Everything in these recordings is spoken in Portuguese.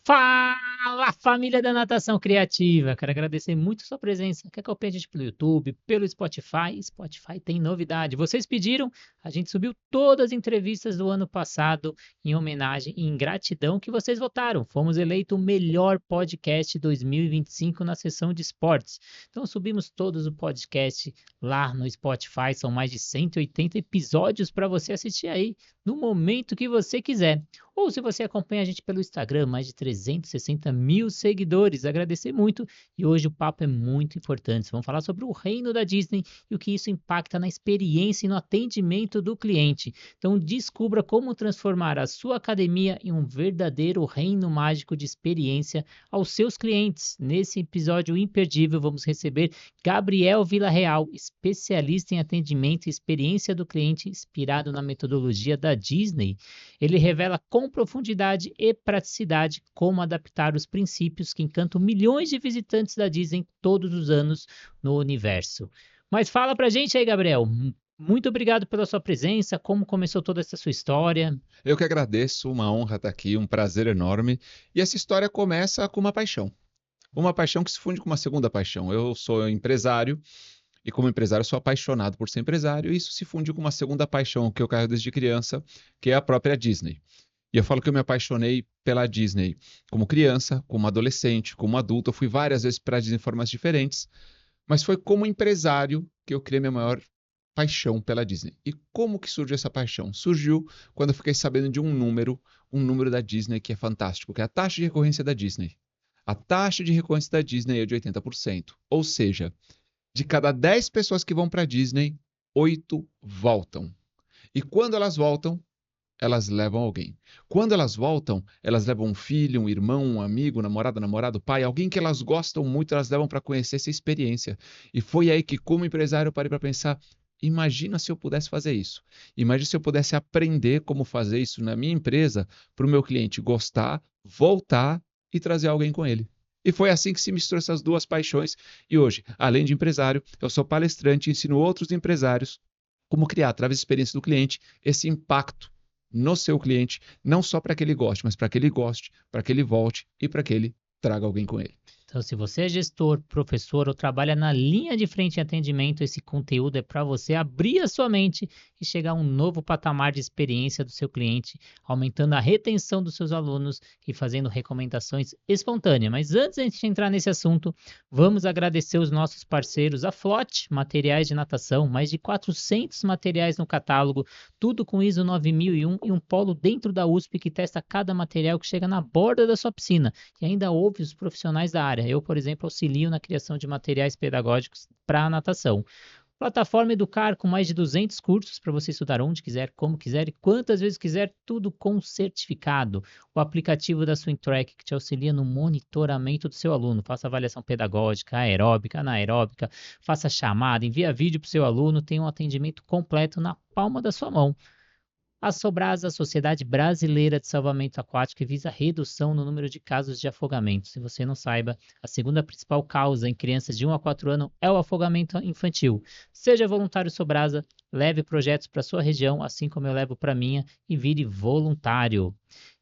Fala, família da Natação Criativa! Quero agradecer muito a sua presença. Quer acompanhar a gente pelo YouTube, pelo Spotify? Spotify tem novidade. Vocês pediram, a gente subiu todas as entrevistas do ano passado em homenagem e em gratidão que vocês votaram. Fomos eleito o melhor podcast 2025 na seção de esportes. Então subimos todos o podcast lá no Spotify. São mais de 180 episódios para você assistir aí no momento que você quiser. Ou se você acompanha a gente pelo Instagram, mais de 360 mil seguidores, agradecer muito. E hoje o papo é muito importante. Vamos falar sobre o reino da Disney e o que isso impacta na experiência e no atendimento do cliente. Então descubra como transformar a sua academia em um verdadeiro reino mágico de experiência aos seus clientes. Nesse episódio imperdível, vamos receber Gabriel Villarreal, especialista em atendimento e experiência do cliente, inspirado na metodologia da Disney. Ele revela com profundidade e praticidade como adaptar os princípios que encantam milhões de visitantes da Disney todos os anos no universo. Mas fala pra gente aí, Gabriel. Muito obrigado pela sua presença. Como começou toda essa sua história? Eu que agradeço, uma honra estar aqui, um prazer enorme. E essa história começa com uma paixão que se funde com uma segunda paixão. Eu sou empresário e como empresário sou apaixonado por ser empresário, e isso se funde com uma segunda paixão que eu carrego desde criança, que é a própria Disney. E eu falo que eu me apaixonei pela Disney como criança, como adolescente, como adulto. Eu fui várias vezes para a Disney de formas diferentes, mas foi como empresário que eu criei minha maior paixão pela Disney. E como que surgiu essa paixão? Surgiu quando eu fiquei sabendo de um número da Disney que é fantástico, que é a taxa de recorrência da Disney. A taxa de recorrência da Disney é de 80%. Ou seja, de cada 10 pessoas que vão para a Disney, 8 voltam. E quando elas voltam, elas levam alguém. Quando elas voltam, elas levam um filho, um irmão, um amigo, namorada, namorado, pai, alguém que elas gostam muito, elas levam para conhecer essa experiência. E foi aí que, como empresário, eu parei para pensar, imagina se eu pudesse fazer isso. Imagina se eu pudesse aprender como fazer isso na minha empresa, para o meu cliente gostar, voltar e trazer alguém com ele. E foi assim que se misturou essas duas paixões. E hoje, além de empresário, eu sou palestrante e ensino outros empresários como criar, através da experiência do cliente, esse impacto no seu cliente, não só para que ele goste, mas para que ele goste, para que ele volte e para que ele traga alguém com ele. Então, se você é gestor, professor ou trabalha na linha de frente em atendimento, esse conteúdo é para você abrir a sua mente e chegar a um novo patamar de experiência do seu cliente, aumentando a retenção dos seus alunos e fazendo recomendações espontâneas. Mas antes de a gente entrar nesse assunto, vamos agradecer os nossos parceiros, a Flot, materiais de natação, mais de 400 materiais no catálogo, tudo com ISO 9001 e um polo dentro da USP que testa cada material que chega na borda da sua piscina e ainda ouve os profissionais da área. Eu, por exemplo, auxilio na criação de materiais pedagógicos para a natação. Plataforma Educar com mais de 200 cursos para você estudar onde quiser, como quiser e quantas vezes quiser, tudo com certificado. O aplicativo da SwimTrack que te auxilia no monitoramento do seu aluno. Faça avaliação pedagógica, aeróbica, anaeróbica, faça chamada, envia vídeo para o seu aluno, tem um atendimento completo na palma da sua mão. A Sobrasa, a Sociedade Brasileira de Salvamento Aquático, que visa a redução no número de casos de afogamento. Se você não saiba, a segunda principal causa em crianças de 1 a 4 anos é o afogamento infantil. Seja voluntário Sobrasa, leve projetos para sua região, assim como eu levo para minha, e vire voluntário.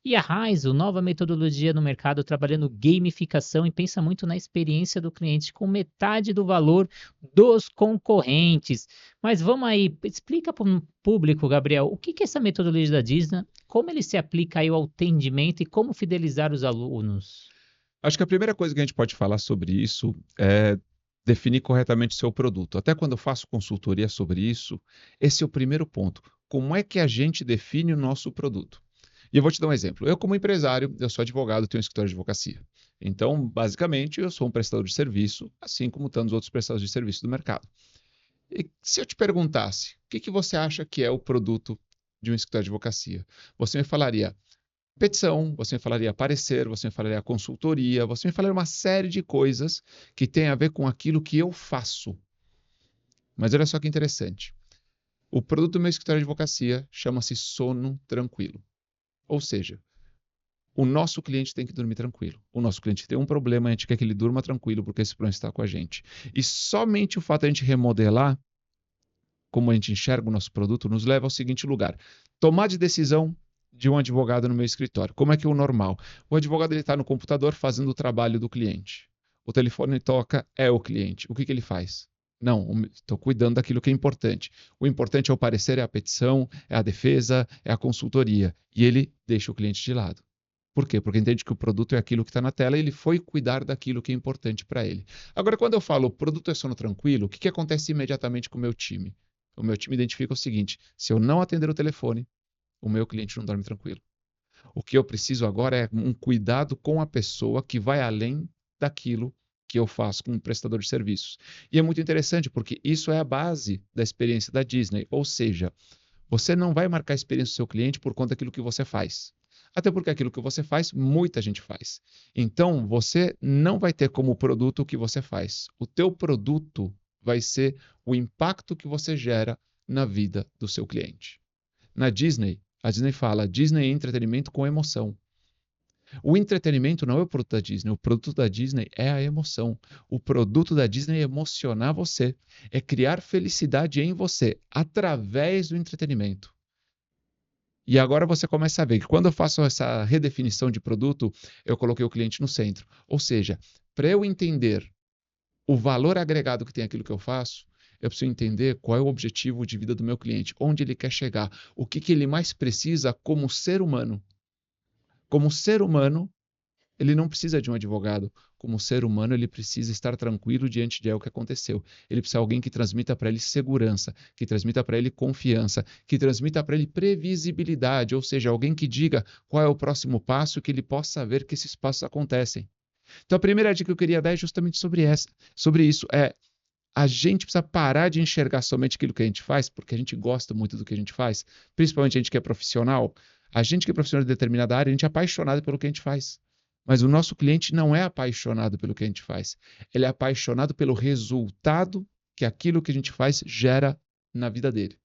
E a Raizo, nova metodologia no mercado, trabalhando gamificação e pensa muito na experiência do cliente, com metade do valor dos concorrentes. Mas vamos aí, explica para o público, Gabriel, o que é essa metodologia da Disney, como ele se aplica aí ao atendimento e como fidelizar os alunos? Acho que a primeira coisa que a gente pode falar sobre isso é definir corretamente o seu produto. Até quando eu faço consultoria sobre isso, esse é o primeiro ponto. Como é que a gente define o nosso produto? E eu vou te dar um exemplo. Eu, como empresário, eu sou advogado, tenho um escritório de advocacia. Então, basicamente, eu sou um prestador de serviço, assim como tantos outros prestadores de serviço do mercado. E se eu te perguntasse, o que que você acha que é o produto de um escritório de advocacia? Você me falaria petição, você me falaria parecer, você me falaria consultoria, você me falaria uma série de coisas que tem a ver com aquilo que eu faço. Mas olha só que interessante. O produto do meu escritório de advocacia chama-se sono tranquilo. Ou seja, o nosso cliente tem que dormir tranquilo. O nosso cliente tem um problema, a gente quer que ele durma tranquilo porque esse problema está com a gente. E somente o fato de a gente remodelar como a gente enxerga o nosso produto nos leva ao seguinte lugar. Tomar de decisão de um advogado no meu escritório. Como é que é o normal? O advogado está no computador fazendo o trabalho do cliente. O telefone toca, é o cliente. O que ele faz? Não, estou cuidando daquilo que é importante. O importante é o parecer, é a petição, é a defesa, é a consultoria. E ele deixa o cliente de lado. Por quê? Porque entende que o produto é aquilo que está na tela e ele foi cuidar daquilo que é importante para ele. Agora, quando eu falo o produto é sono tranquilo, o que acontece imediatamente com o meu time? O meu time identifica o seguinte: se eu não atender o telefone, o meu cliente não dorme tranquilo. O que eu preciso agora é um cuidado com a pessoa que vai além daquilo que eu faço com um prestador de serviços. E é muito interessante porque isso é a base da experiência da Disney. Ou seja, você não vai marcar a experiência do seu cliente por conta daquilo que você faz. Até porque aquilo que você faz, muita gente faz. Então, você não vai ter como produto o que você faz. O teu produto vai ser o impacto que você gera na vida do seu cliente. Na Disney, a Disney fala, Disney é entretenimento com emoção. O entretenimento não é o produto da Disney, o produto da Disney é a emoção. O produto da Disney é emocionar você, é criar felicidade em você, através do entretenimento. E agora você começa a ver que quando eu faço essa redefinição de produto, eu coloquei o cliente no centro. Ou seja, para eu entender o valor agregado que tem aquilo que eu faço, eu preciso entender qual é o objetivo de vida do meu cliente, onde ele quer chegar, o que ele mais precisa como ser humano. Como ser humano, ele não precisa de um advogado. Como ser humano, ele precisa estar tranquilo diante de algo que aconteceu. Ele precisa de alguém que transmita para ele segurança, que transmita para ele confiança, que transmita para ele previsibilidade, ou seja, alguém que diga qual é o próximo passo, que ele possa saber que esses passos acontecem. Então, a primeira dica que eu queria dar é justamente sobre isso. A gente precisa parar de enxergar somente aquilo que a gente faz, porque a gente gosta muito do que a gente faz, principalmente a gente que é profissional. A gente que é profissional de determinada área, a gente é apaixonado pelo que a gente faz. Mas o nosso cliente não é apaixonado pelo que a gente faz. Ele é apaixonado pelo resultado que aquilo que a gente faz gera na vida dele.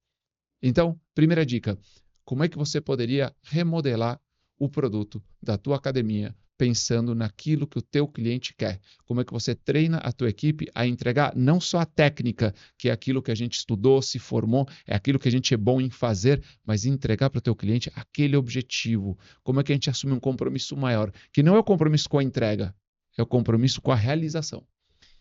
Então, primeira dica, como é que você poderia remodelar o produto da tua academia pensando naquilo que o teu cliente quer? Como é que você treina a tua equipe a entregar não só a técnica, que é aquilo que a gente estudou, se formou, é aquilo que a gente é bom em fazer, mas entregar para o teu cliente aquele objetivo. Como é que a gente assume um compromisso maior, que não é o compromisso com a entrega, é o compromisso com a realização.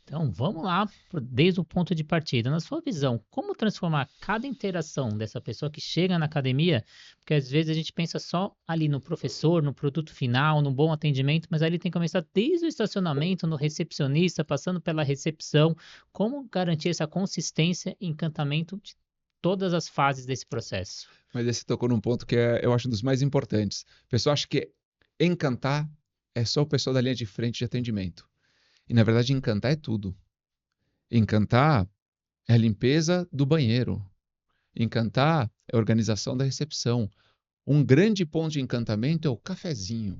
Então, vamos lá, desde o ponto de partida. Na sua visão, como transformar cada interação dessa pessoa que chega na academia? Porque às vezes a gente pensa só ali no professor, no produto final, no bom atendimento, mas ali tem que começar desde o estacionamento, no recepcionista, passando pela recepção. Como garantir essa consistência e encantamento de todas as fases desse processo? Mas esse tocou num ponto que eu acho um dos mais importantes. O pessoal acha que encantar é só o pessoal da linha de frente de atendimento. E, na verdade, encantar é tudo. Encantar é a limpeza do banheiro. Encantar é a organização da recepção. Um grande ponto de encantamento é o cafezinho.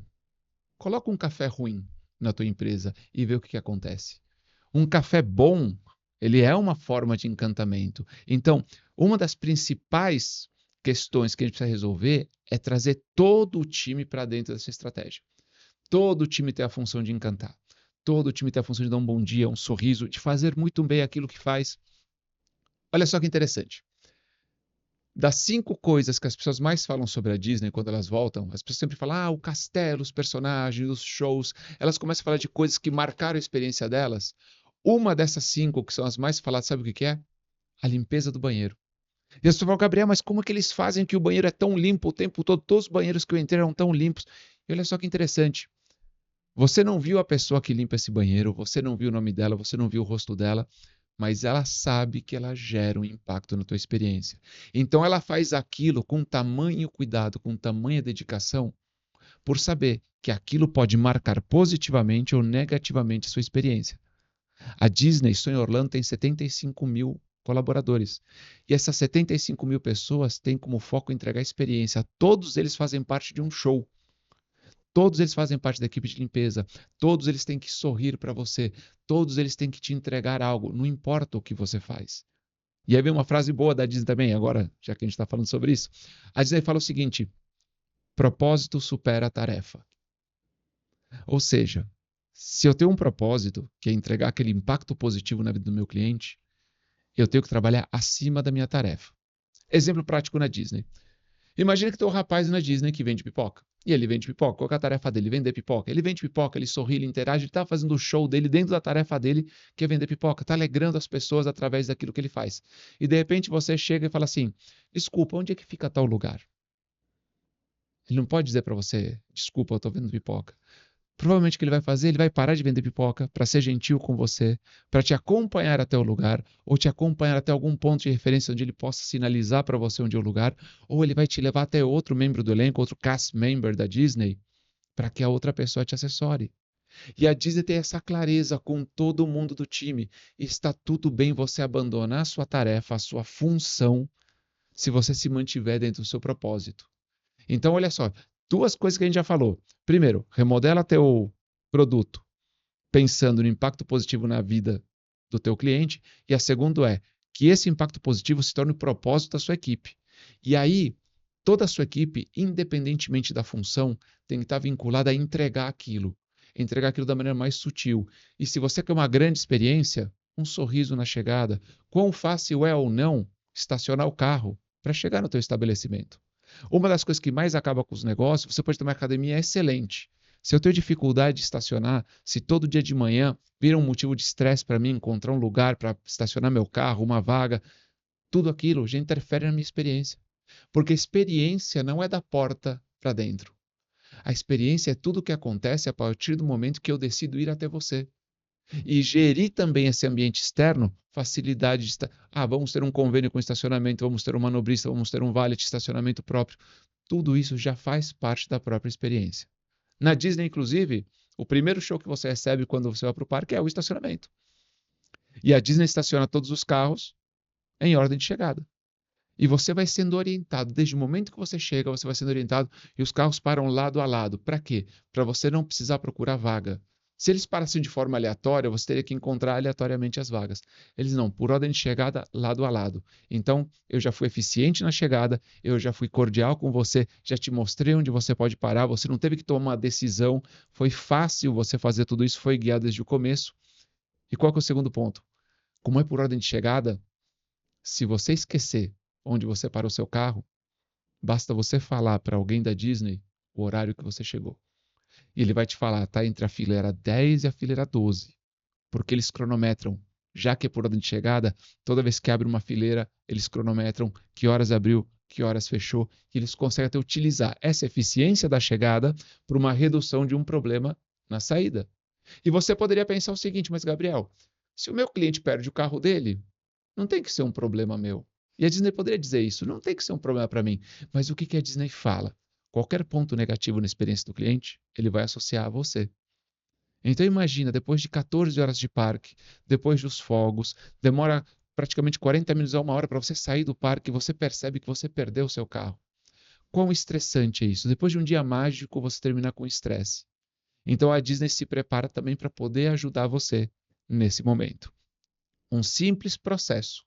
Coloca um café ruim na tua empresa e vê o que acontece. Um café bom, ele é uma forma de encantamento. Então, uma das principais questões que a gente precisa resolver é trazer todo o time para dentro dessa estratégia. Todo o time tem a função de encantar. Todo o time tem a função de dar um bom dia, um sorriso, de fazer muito bem aquilo que faz. Olha só que interessante. Das 5 coisas que as pessoas mais falam sobre a Disney quando elas voltam, as pessoas sempre falam, o castelo, os personagens, os shows. Elas começam a falar de coisas que marcaram a experiência delas. Uma dessas 5 que são as mais faladas, sabe o que é? A limpeza do banheiro. E as pessoas falam, Gabriel, mas como é que eles fazem que o banheiro é tão limpo o tempo todo? Todos os banheiros que eu entrei eram tão limpos. E olha só que interessante. Você não viu a pessoa que limpa esse banheiro, você não viu o nome dela, você não viu o rosto dela, mas ela sabe que ela gera um impacto na tua experiência. Então ela faz aquilo com tamanho cuidado, com tamanha dedicação, por saber que aquilo pode marcar positivamente ou negativamente a sua experiência. A Disney só em Orlando tem 75 mil colaboradores. E essas 75 mil pessoas têm como foco entregar experiência. Todos eles fazem parte de um show. Todos eles fazem parte da equipe de limpeza. Todos eles têm que sorrir para você. Todos eles têm que te entregar algo. Não importa o que você faz. E aí vem uma frase boa da Disney também, agora, já que a gente está falando sobre isso. A Disney fala o seguinte: propósito supera a tarefa. Ou seja, se eu tenho um propósito, que é entregar aquele impacto positivo na vida do meu cliente, eu tenho que trabalhar acima da minha tarefa. Exemplo prático na Disney. Imagina que tem um rapaz na Disney que vende pipoca. E ele vende pipoca. Qual que é a tarefa dele? Vender pipoca. Ele vende pipoca, ele sorri, ele interage, ele tá fazendo o show dele dentro da tarefa dele, que é vender pipoca. Tá alegrando as pessoas através daquilo que ele faz. E de repente você chega e fala assim: desculpa, onde é que fica tal lugar? Ele não pode dizer para você: desculpa, eu tô vendo pipoca. Provavelmente o que ele vai fazer, ele vai parar de vender pipoca para ser gentil com você, para te acompanhar até o lugar, ou te acompanhar até algum ponto de referência onde ele possa sinalizar para você onde é o lugar, ou ele vai te levar até outro membro do elenco, outro cast member da Disney, para que a outra pessoa te assessore. E a Disney tem essa clareza com todo mundo do time. Está tudo bem você abandonar a sua tarefa, a sua função, se você se mantiver dentro do seu propósito. Então, olha só, duas coisas que a gente já falou. Primeiro, remodela teu produto pensando no impacto positivo na vida do teu cliente. E a segunda é que esse impacto positivo se torne o propósito da sua equipe. E aí, toda a sua equipe, independentemente da função, tem que estar vinculada a entregar aquilo da maneira mais sutil. E se você quer uma grande experiência, um sorriso na chegada, quão fácil é ou não estacionar o carro para chegar no teu estabelecimento. Uma das coisas que mais acaba com os negócios, você pode ter uma academia excelente. Se eu tenho dificuldade de estacionar, se todo dia de manhã vira um motivo de estresse para mim encontrar um lugar para estacionar meu carro, uma vaga, tudo aquilo já interfere na minha experiência. Porque experiência não é da porta para dentro. A experiência é tudo o que acontece a partir do momento que eu decido ir até você. E gerir também esse ambiente externo, facilidade de estar. Vamos ter um convênio com estacionamento, vamos ter um manobrista, vamos ter um valet de estacionamento próprio. Tudo isso já faz parte da própria experiência. Na Disney, inclusive, o primeiro show que você recebe quando você vai para o parque é o estacionamento. E a Disney estaciona todos os carros em ordem de chegada. E você vai sendo orientado, desde o momento que você chega, você vai sendo orientado e os carros param lado a lado. Para quê? Para você não precisar procurar vaga. Se eles parassem de forma aleatória, você teria que encontrar aleatoriamente as vagas. Eles não, por ordem de chegada, lado a lado. Então, eu já fui eficiente na chegada, eu já fui cordial com você, já te mostrei onde você pode parar, você não teve que tomar uma decisão, foi fácil você fazer tudo isso, foi guiado desde o começo. E qual que é o segundo ponto? Como é por ordem de chegada, se você esquecer onde você parou o seu carro, basta você falar para alguém da Disney o horário que você chegou. E ele vai te falar, tá entre a fileira 10 e a fileira 12. Porque eles cronometram. Já que é por ordem de chegada, toda vez que abre uma fileira, eles cronometram que horas abriu, que horas fechou, e eles conseguem até utilizar essa eficiência da chegada para uma redução de um problema na saída. E você poderia pensar o seguinte, mas Gabriel, se o meu cliente perde o carro dele, não tem que ser um problema meu. E a Disney poderia dizer isso, não tem que ser um problema para mim. Mas o que a Disney fala? Qualquer ponto negativo na experiência do cliente, ele vai associar a você. Então imagina, depois de 14 horas de parque, depois dos fogos, demora praticamente 40 minutos a uma hora para você sair do parque e você percebe que você perdeu o seu carro. Quão estressante é isso? Depois de um dia mágico, você termina com estresse. Então a Disney se prepara também para poder ajudar você nesse momento. Um simples processo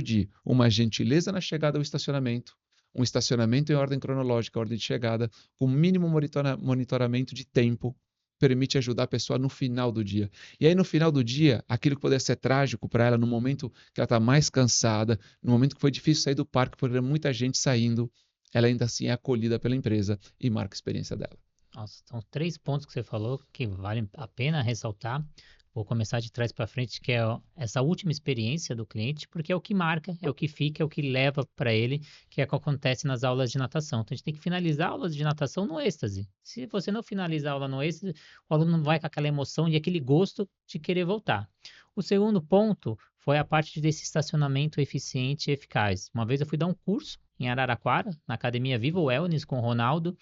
de uma gentileza na chegada ao estacionamento, um estacionamento em ordem cronológica, ordem de chegada, com mínimo monitoramento de tempo, permite ajudar a pessoa no final do dia. E aí no final do dia, aquilo que poderia ser trágico para ela, no momento que ela está mais cansada, no momento que foi difícil sair do parque, porque muita gente saindo, ela ainda assim é acolhida pela empresa e marca a experiência dela. Nossa, são 3 pontos que você falou que vale a pena ressaltar. Vou começar de trás para frente, que é essa última experiência do cliente, porque é o que marca, é o que fica, é o que leva para ele, que é o que acontece nas aulas de natação. Então, a gente tem que finalizar aulas de natação no êxtase. Se você não finalizar a aula no êxtase, o aluno não vai com aquela emoção e aquele gosto de querer voltar. O segundo ponto foi a parte desse estacionamento eficiente e eficaz. Uma vez eu fui dar um curso em Araraquara, na Academia Viva Wellness, com o Ronaldo,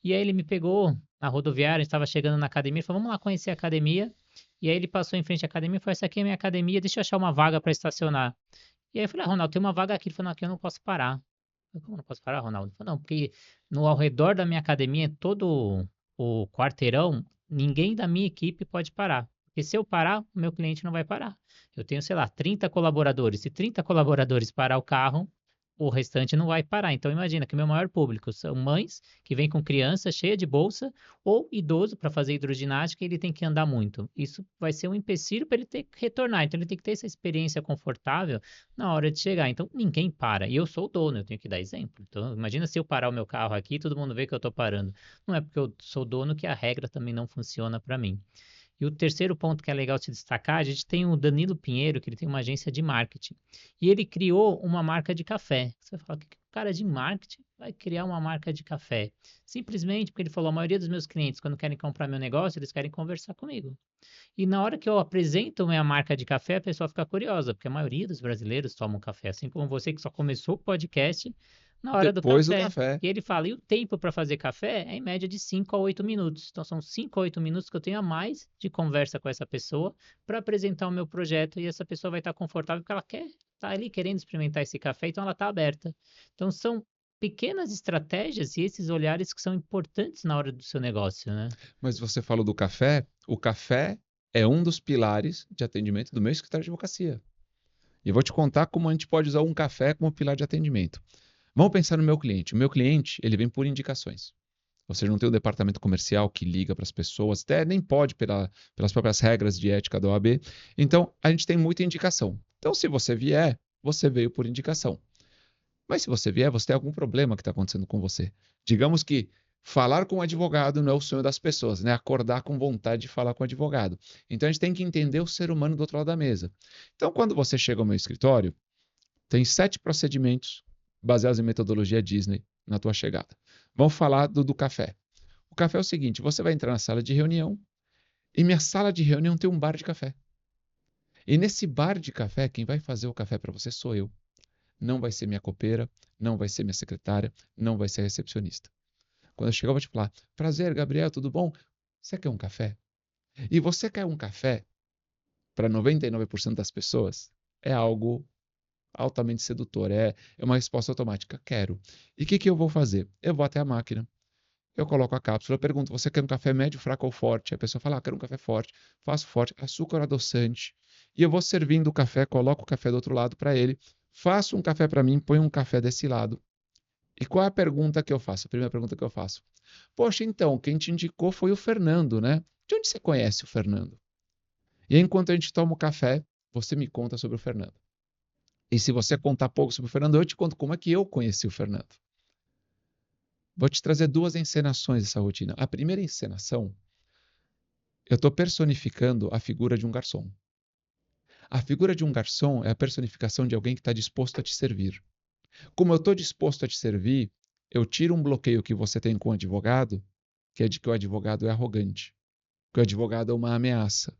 e aí ele me pegou na rodoviária, a gente estava chegando na academia, falou, vamos lá conhecer a academia. E aí ele passou em frente à academia e falou, essa aqui é a minha academia, deixa eu achar uma vaga para estacionar. E aí eu falei, Ronaldo, tem uma vaga aqui. Ele falou, não, aqui eu não posso parar. Eu falei, como não posso parar, Ronaldo? Ele falou, não, porque ao redor da minha academia, todo o quarteirão, ninguém da minha equipe pode parar. Porque se eu parar, o meu cliente não vai parar. Eu tenho, sei lá, 30 colaboradores. Se 30 colaboradores parar o carro, o restante não vai parar. Então, imagina que o meu maior público são mães que vêm com criança cheia de bolsa ou idoso para fazer hidroginástica e ele tem que andar muito. Isso vai ser um empecilho para ele ter que retornar. Então, ele tem que ter essa experiência confortável na hora de chegar. Então, ninguém para. E eu sou o dono, eu tenho que dar exemplo. Então, imagina se eu parar o meu carro aqui, todo mundo vê que eu estou parando. Não é porque eu sou dono que a regra também não funciona para mim. E o terceiro ponto que é legal se destacar, a gente tem o Danilo Pinheiro, que ele tem uma agência de marketing. E ele criou uma marca de café. Você vai falar, que o cara de marketing vai criar uma marca de café? Simplesmente porque ele falou, a maioria dos meus clientes, quando querem comprar meu negócio, eles querem conversar comigo. E na hora que eu apresento minha marca de café, a pessoa fica curiosa, porque a maioria dos brasileiros tomam café, assim como você que só começou o podcast na hora do Depois do café. café. E ele fala, e o tempo para fazer café é em média de 5 a 8 minutos. Então são 5 a 8 minutos que eu tenho a mais de conversa com essa pessoa para apresentar o meu projeto e essa pessoa vai estar confortável porque ela quer estar ali querendo experimentar esse café, então ela está aberta. Então são pequenas estratégias e esses olhares que são importantes na hora do seu negócio, né? Mas você falou do café. O café é um dos pilares de atendimento do meu escritório de advocacia. E eu vou te contar como a gente pode usar um café como pilar de atendimento. Vamos pensar no meu cliente. O meu cliente, ele vem por indicações. Ou seja, não tem um departamento comercial que liga para as pessoas, até nem pode pelas próprias regras de ética da OAB. Então, a gente tem muita indicação. Então, se você vier, você veio por indicação. Mas se você vier, você tem algum problema que está acontecendo com você. Digamos que falar com o advogado não é o sonho das pessoas, né? Acordar com vontade de falar com o advogado. Então, a gente tem que entender o ser humano do outro lado da mesa. Então, quando você chega ao meu escritório, tem 7 procedimentos baseados em metodologia Disney na tua chegada. Vamos falar do café. O café é o seguinte, você vai entrar na sala de reunião e minha sala de reunião tem um bar de café. E nesse bar de café, quem vai fazer o café para você sou eu. Não vai ser minha copeira, não vai ser minha secretária, não vai ser a recepcionista. Quando eu chegar, eu vou te falar, prazer, Gabriel, tudo bom? Você quer um café? E você quer um café para 99% das pessoas? É algo altamente sedutor, é uma resposta automática, quero. E o que eu vou fazer? Eu vou até a máquina, eu coloco a cápsula, eu pergunto, você quer um café médio, fraco ou forte? A pessoa fala, quero um café forte, faço forte, açúcar adoçante. E eu vou servindo o café, coloco o café do outro lado para ele, faço um café para mim, ponho um café desse lado. E qual é a pergunta que eu faço? A primeira pergunta que eu faço. Poxa, então, quem te indicou foi o Fernando, né? De onde você conhece o Fernando? E aí, enquanto a gente toma o café, você me conta sobre o Fernando. E se você contar pouco sobre o Fernando, eu te conto como é que eu conheci o Fernando. Vou te trazer 2 encenações dessa rotina. A primeira encenação, eu estou personificando a figura de um garçom. A figura de um garçom é a personificação de alguém que está disposto a te servir. Como eu estou disposto a te servir, eu tiro um bloqueio que você tem com o advogado, que é de que o advogado é arrogante, que o advogado é uma ameaça.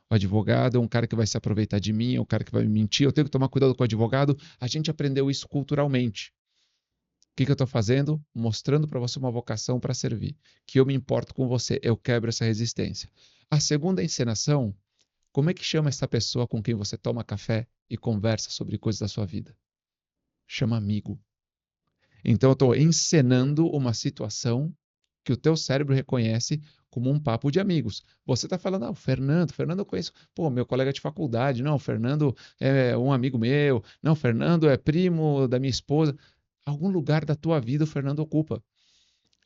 O advogado é um cara que vai se aproveitar de mim, é um cara que vai me mentir, eu tenho que tomar cuidado com o advogado. A gente aprendeu isso culturalmente. O que eu estou fazendo? Mostrando para você uma vocação para servir. Que eu me importo com você, eu quebro essa resistência. A segunda encenação, como é que chama essa pessoa com quem você toma café e conversa sobre coisas da sua vida? Chama amigo. Então eu estou encenando uma situação que o teu cérebro reconhece como um papo de amigos. Você está falando, o Fernando eu conheço, pô, meu colega de faculdade, não, o Fernando é um amigo meu, não, o Fernando é primo da minha esposa. Algum lugar da tua vida o Fernando ocupa.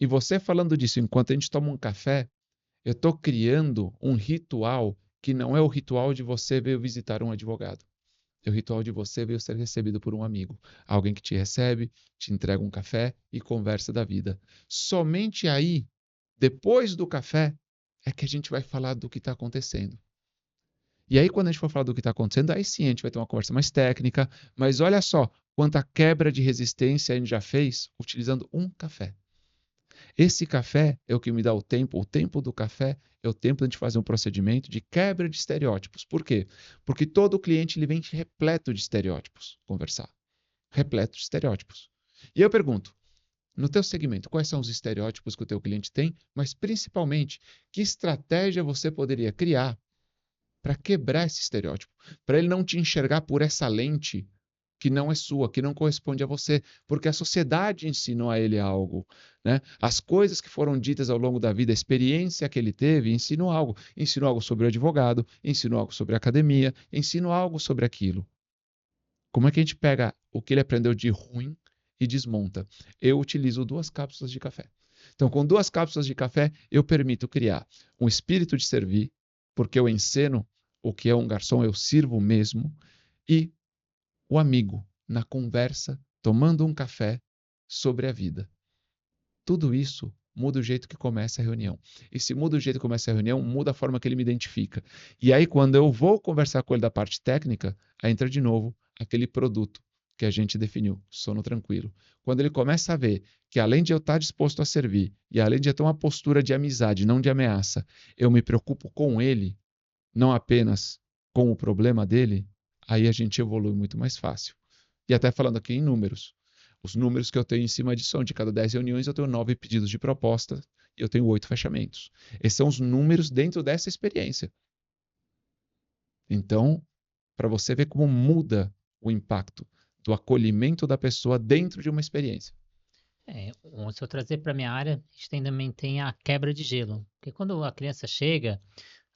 E você falando disso enquanto a gente toma um café, eu estou criando um ritual que não é o ritual de você vir visitar um advogado. É o ritual de você vir ser recebido por um amigo. Alguém que te recebe, te entrega um café e conversa da vida. Somente aí, depois do café, é que a gente vai falar do que está acontecendo. E aí, quando a gente for falar do que está acontecendo, aí sim a gente vai ter uma conversa mais técnica. Mas olha só, quanta quebra de resistência a gente já fez utilizando um café. Esse café é o que me dá o tempo do café é o tempo de a gente fazer um procedimento de quebra de estereótipos. Por quê? Porque todo cliente ele vem repleto de estereótipos conversar. Repleto de estereótipos. E eu pergunto, no teu segmento, quais são os estereótipos que o teu cliente tem, mas principalmente, que estratégia você poderia criar para quebrar esse estereótipo, para ele não te enxergar por essa lente que não é sua, que não corresponde a você, porque a sociedade ensinou a ele algo, né? As coisas que foram ditas ao longo da vida, a experiência que ele teve, ensinou algo sobre o advogado, ensinou algo sobre a academia, ensinou algo sobre aquilo. Como é que a gente pega o que ele aprendeu de ruim e desmonta. Eu utilizo 2 cápsulas de café. Então, com 2 cápsulas de café, eu permito criar um espírito de servir, porque eu ensino o que é um garçom, eu sirvo mesmo, e o amigo, na conversa, tomando um café sobre a vida. Tudo isso muda o jeito que começa a reunião. E se muda o jeito que começa a reunião, muda a forma que ele me identifica. E aí, quando eu vou conversar com ele da parte técnica, aí entra de novo aquele produto que a gente definiu, sono tranquilo. Quando ele começa a ver que além de eu estar disposto a servir, e além de eu ter uma postura de amizade, não de ameaça, eu me preocupo com ele, não apenas com o problema dele, aí a gente evolui muito mais fácil. E até falando aqui em números. Os números que eu tenho em cima disso são de cada 10 reuniões, eu tenho 9 pedidos de proposta e eu tenho 8 fechamentos. Esses são os números dentro dessa experiência. Então, para você ver como muda o impacto do acolhimento da pessoa dentro de uma experiência. Se eu trazer para minha área, a gente também tem a quebra de gelo. Porque quando a criança chega,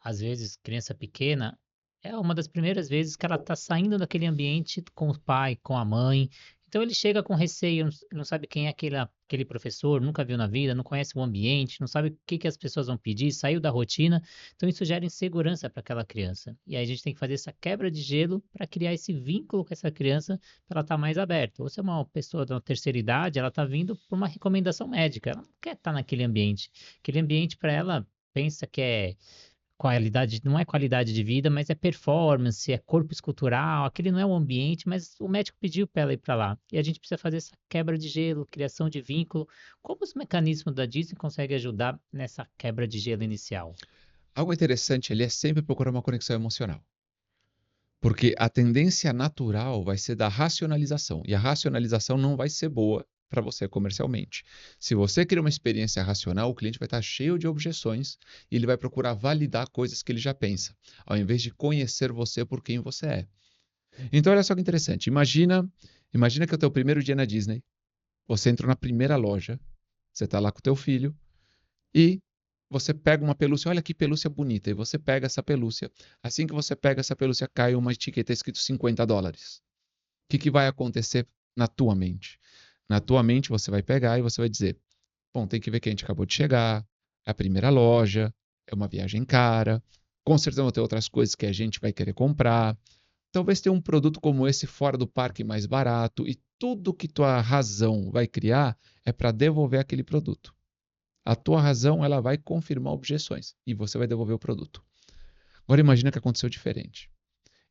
às vezes, criança pequena, é uma das primeiras vezes que ela está saindo daquele ambiente com o pai, com a mãe. Então ele chega com receio, não sabe quem é aquele professor, nunca viu na vida, não conhece o ambiente, não sabe o que que as pessoas vão pedir, saiu da rotina. Então isso gera insegurança para aquela criança. E aí a gente tem que fazer essa quebra de gelo para criar esse vínculo com essa criança para ela estar mais aberta. Ou se é uma pessoa da terceira idade, ela está vindo por uma recomendação médica, ela não quer estar naquele ambiente. Aquele ambiente para ela pensa que é qualidade, não é qualidade de vida, mas é performance, é corpo escultural, aquele não é o ambiente, mas o médico pediu para ela ir para lá. E a gente precisa fazer essa quebra de gelo, criação de vínculo. Como os mecanismos da Disney conseguem ajudar nessa quebra de gelo inicial? Algo interessante ali é sempre procurar uma conexão emocional. Porque a tendência natural vai ser da racionalização. E a racionalização não vai ser boa para você comercialmente. Se você cria uma experiência racional, o cliente vai estar cheio de objeções e ele vai procurar validar coisas que ele já pensa, ao invés de conhecer você por quem você é. Então, olha só que interessante. Imagina que é o teu primeiro dia na Disney. Você entrou na primeira loja, você está lá com o teu filho e você pega uma pelúcia, olha que pelúcia bonita, e você pega essa pelúcia. Assim que você pega essa pelúcia, cai uma etiqueta escrito $50. O que vai acontecer na tua mente? Na tua mente você vai pegar e você vai dizer, bom, tem que ver que a gente acabou de chegar, é a primeira loja, é uma viagem cara, com certeza vão ter outras coisas que a gente vai querer comprar. Talvez tenha um produto como esse fora do parque mais barato e tudo que tua razão vai criar é para devolver aquele produto. A tua razão ela vai confirmar objeções e você vai devolver o produto. Agora imagina que aconteceu diferente.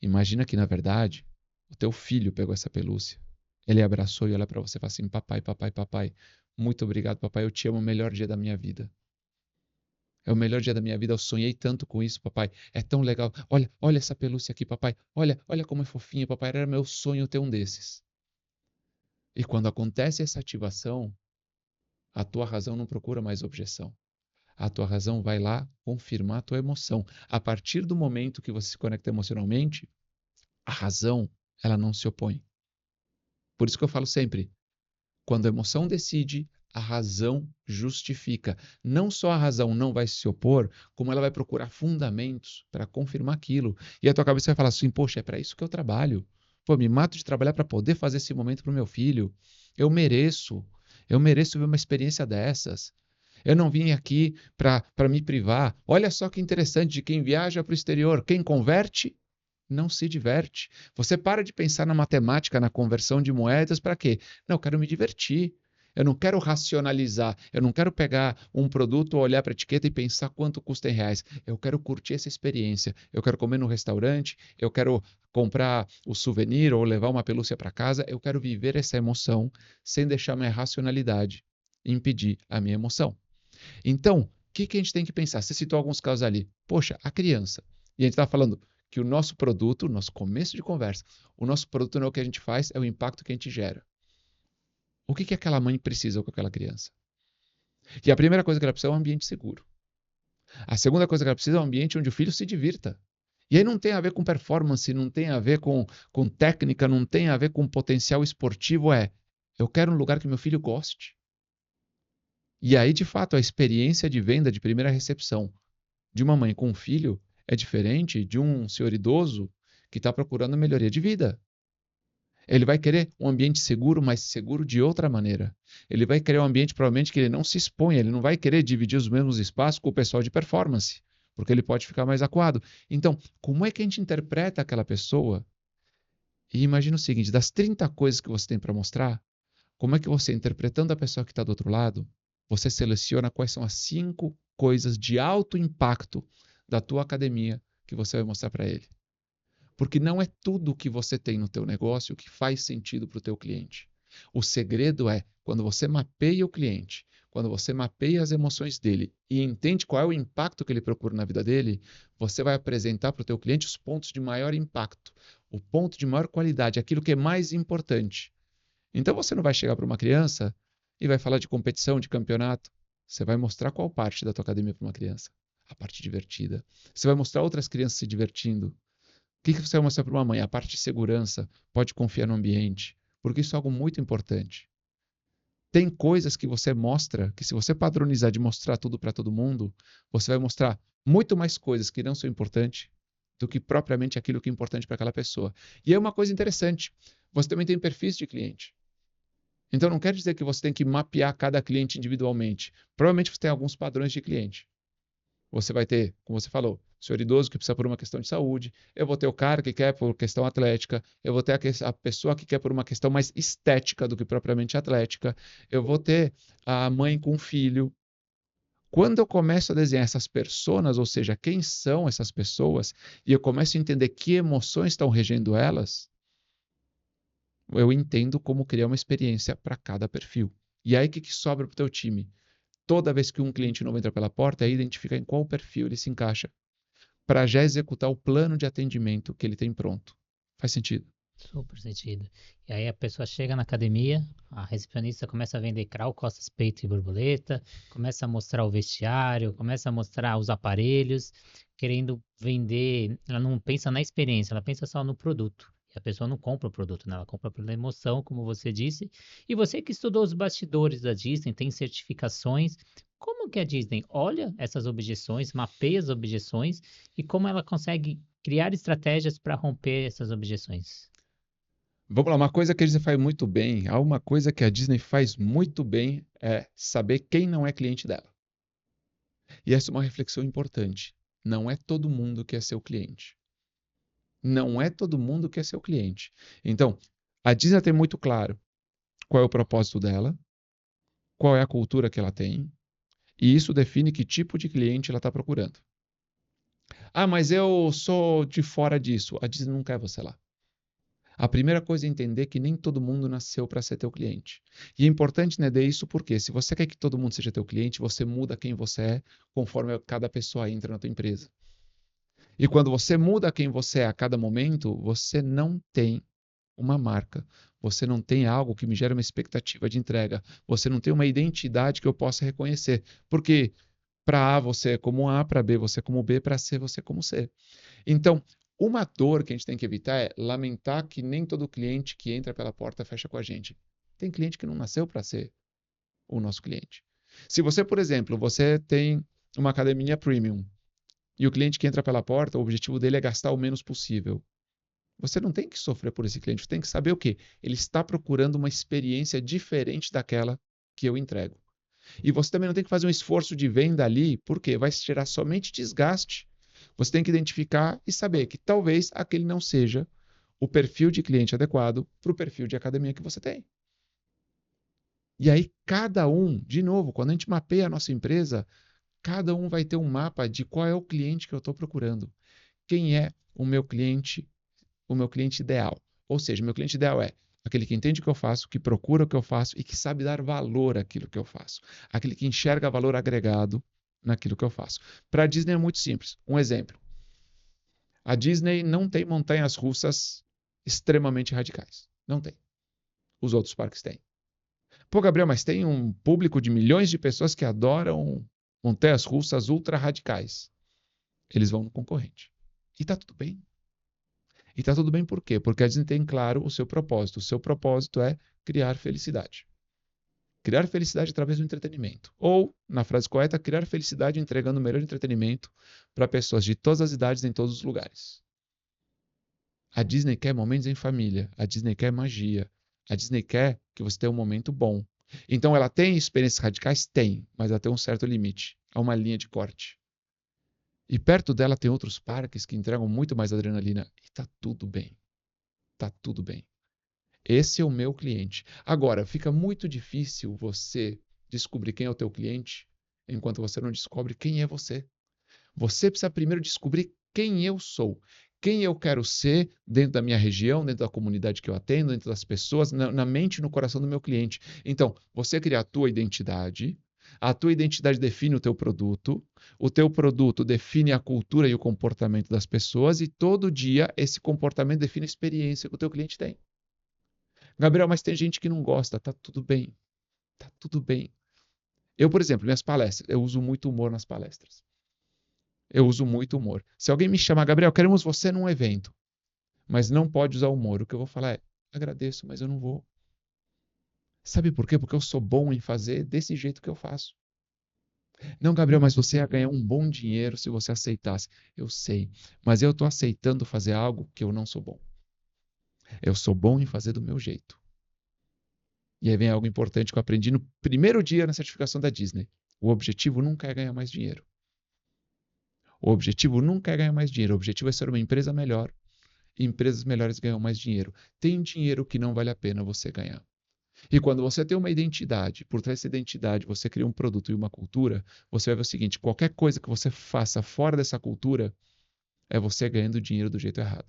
Imagina que, na verdade, o teu filho pegou essa pelúcia, ele abraçou e olha para você e fala assim, papai, papai, papai, muito obrigado, papai, eu te amo, o melhor dia da minha vida. É o melhor dia da minha vida, eu sonhei tanto com isso, papai, é tão legal. Olha, olha essa pelúcia aqui, papai, olha como é fofinha, papai, era meu sonho ter um desses. E quando acontece essa ativação, a tua razão não procura mais objeção. A tua razão vai lá confirmar a tua emoção. A partir do momento que você se conecta emocionalmente, a razão, ela não se opõe. Por isso que eu falo sempre, quando a emoção decide, a razão justifica. Não só a razão não vai se opor, como ela vai procurar fundamentos para confirmar aquilo. E a tua cabeça vai falar assim, poxa, é para isso que eu trabalho. Pô, me mato de trabalhar para poder fazer esse momento para o meu filho. Eu mereço ver uma experiência dessas. Eu não vim aqui para me privar. Olha só que interessante de quem viaja para o exterior. Quem converte, não se diverte. Você para de pensar na matemática, na conversão de moedas, para quê? Não, eu quero me divertir. Eu não quero racionalizar. Eu não quero pegar um produto, olhar para a etiqueta e pensar quanto custa em reais. Eu quero curtir essa experiência. Eu quero comer no restaurante. Eu quero comprar o souvenir ou levar uma pelúcia para casa. Eu quero viver essa emoção sem deixar minha racionalidade impedir a minha emoção. Então, o que a gente tem que pensar? Você citou alguns casos ali. Poxa, a criança. E a gente está falando que o nosso produto, nosso começo de conversa, o nosso produto não é o que a gente faz, é o impacto que a gente gera. O que aquela mãe precisa com aquela criança? E a primeira coisa que ela precisa é um ambiente seguro. A segunda coisa que ela precisa é um ambiente onde o filho se divirta. E aí não tem a ver com performance, não tem a ver com técnica, não tem a ver com potencial esportivo, eu quero um lugar que meu filho goste. E aí, de fato, a experiência de venda de primeira recepção de uma mãe com um filho é diferente de um senhor idoso que está procurando melhoria de vida. Ele vai querer um ambiente seguro, mas seguro de outra maneira. Ele vai querer um ambiente, provavelmente, que ele não se exponha. Ele não vai querer dividir os mesmos espaços com o pessoal de performance, porque ele pode ficar mais acuado. Então, como é que a gente interpreta aquela pessoa? E imagina o seguinte, das 30 coisas que você tem para mostrar, como é que você, interpretando a pessoa que está do outro lado, você seleciona quais são as 5 coisas de alto impacto da tua academia que você vai mostrar para ele? Porque não é tudo que você tem no teu negócio que faz sentido para o teu cliente. O segredo é, quando você mapeia o cliente, quando você mapeia as emoções dele e entende qual é o impacto que ele procura na vida dele, você vai apresentar para o teu cliente os pontos de maior impacto, o ponto de maior qualidade, aquilo que é mais importante. Então você não vai chegar para uma criança e vai falar de competição, de campeonato. Você vai mostrar qual parte da tua academia para uma criança? A parte divertida. Você vai mostrar outras crianças se divertindo. O que você vai mostrar para uma mãe? A parte de segurança. Pode confiar no ambiente. Porque isso é algo muito importante. Tem coisas que você mostra, que se você padronizar de mostrar tudo para todo mundo, você vai mostrar muito mais coisas que não são importantes do que propriamente aquilo que é importante para aquela pessoa. E é uma coisa interessante. Você também tem perfis de cliente. Então não quer dizer que você tem que mapear cada cliente individualmente. Provavelmente você tem alguns padrões de cliente. Você vai ter, como você falou, o senhor idoso que precisa por uma questão de saúde, eu vou ter o cara que quer por questão atlética, eu vou ter a pessoa que quer por uma questão mais estética do que propriamente atlética, eu vou ter a mãe com filho. Quando eu começo a desenhar essas personas, ou seja, quem são essas pessoas, e eu começo a entender que emoções estão regendo elas, eu entendo como criar uma experiência para cada perfil. E aí, o que sobra para o teu time? Toda vez que um cliente novo entra pela porta, é identificar em qual perfil ele se encaixa, para já executar o plano de atendimento que ele tem pronto. Faz sentido? Super sentido. E aí a pessoa chega na academia, a recepcionista começa a vender crawl, costas, peito e borboleta, começa a mostrar o vestiário, começa a mostrar os aparelhos, querendo vender. Ela não pensa na experiência, ela pensa só no produto. E a pessoa não compra o produto, né? Ela compra pela emoção, como você disse. E você que estudou os bastidores da Disney, tem certificações. Como que a Disney olha essas objeções, mapeia as objeções e como ela consegue criar estratégias para romper essas objeções? Vamos lá, uma coisa que a Disney faz muito bem, há uma coisa que a Disney faz muito bem é saber quem não é cliente dela. E essa é uma reflexão importante. Não é todo mundo que é seu cliente. Não é todo mundo que é seu cliente. Então, a Disney tem muito claro qual é o propósito dela, qual é a cultura que ela tem, e isso define que tipo de cliente ela está procurando. Ah, mas eu sou de fora disso. A Disney não quer você lá. A primeira coisa é entender que nem todo mundo nasceu para ser teu cliente. E é importante entender isso porque se você quer que todo mundo seja teu cliente, você muda quem você é conforme cada pessoa entra na tua empresa. E quando você muda quem você é a cada momento, você não tem uma marca. Você não tem algo que me gere uma expectativa de entrega. Você não tem uma identidade que eu possa reconhecer. Porque para A você é como A, para B você é como B, para C você é como C. Então, uma dor que a gente tem que evitar é lamentar que nem todo cliente que entra pela porta fecha com a gente. Tem cliente que não nasceu para ser o nosso cliente. Se você, por exemplo, você tem uma academia premium e o cliente que entra pela porta, o objetivo dele é gastar o menos possível. Você não tem que sofrer por esse cliente, você tem que saber o quê? Ele está procurando uma experiência diferente daquela que eu entrego. E você também não tem que fazer um esforço de venda ali, porque vai gerar somente desgaste. Você tem que identificar e saber que talvez aquele não seja o perfil de cliente adequado para o perfil de academia que você tem. E aí, cada um, de novo, quando a gente mapeia a nossa empresa, cada um vai ter um mapa de qual é o cliente que eu estou procurando. Quem é o meu cliente ideal? Ou seja, o meu cliente ideal é aquele que entende o que eu faço, que procura o que eu faço e que sabe dar valor àquilo que eu faço. Aquele que enxerga valor agregado naquilo que eu faço. Para a Disney é muito simples. Um exemplo. A Disney não tem montanhas russas extremamente radicais. Não tem. Os outros parques têm. Pô, Gabriel, mas tem um público de milhões de pessoas que adoram montanhas russas ultra radicais. Eles vão no concorrente. E tá tudo bem. E tá tudo bem por quê? Porque a Disney tem claro o seu propósito. O seu propósito é criar felicidade. Criar felicidade através do entretenimento. Ou, na frase correta, criar felicidade entregando o melhor entretenimento para pessoas de todas as idades em todos os lugares. A Disney quer momentos em família. A Disney quer magia. A Disney quer que você tenha um momento bom. Então, ela tem experiências radicais? Tem, mas ela tem um certo limite. Há uma linha de corte. E perto dela tem outros parques que entregam muito mais adrenalina. E tá tudo bem. Tá tudo bem. Esse é o meu cliente. Agora, fica muito difícil você descobrir quem é o teu cliente enquanto você não descobre quem é você. Você precisa primeiro descobrir quem eu sou, quem eu quero ser dentro da minha região, dentro da comunidade que eu atendo, dentro das pessoas, na mente e no coração do meu cliente. Então, você cria a tua identidade define o teu produto define a cultura e o comportamento das pessoas e todo dia esse comportamento define a experiência que o teu cliente tem. Gabriel, mas tem gente que não gosta, tá tudo bem, tá tudo bem. Eu, por exemplo, minhas palestras, eu uso muito humor nas palestras. Eu uso muito humor. Se alguém me chamar, Gabriel, queremos você num evento, mas não pode usar humor, o que eu vou falar é, agradeço, mas eu não vou. Sabe por quê? Porque eu sou bom em fazer desse jeito que eu faço. Não, Gabriel, mas você ia ganhar um bom dinheiro se você aceitasse. Eu sei, mas eu estou aceitando fazer algo que eu não sou bom. Eu sou bom em fazer do meu jeito. E aí vem algo importante que eu aprendi no primeiro dia na certificação da Disney. O objetivo nunca é ganhar mais dinheiro. O objetivo nunca é ganhar mais dinheiro. O objetivo é ser uma empresa melhor. E empresas melhores ganham mais dinheiro. Tem dinheiro que não vale a pena você ganhar. E quando você tem uma identidade, por trás dessa identidade você cria um produto e uma cultura, você vai ver o seguinte, qualquer coisa que você faça fora dessa cultura é você ganhando dinheiro do jeito errado.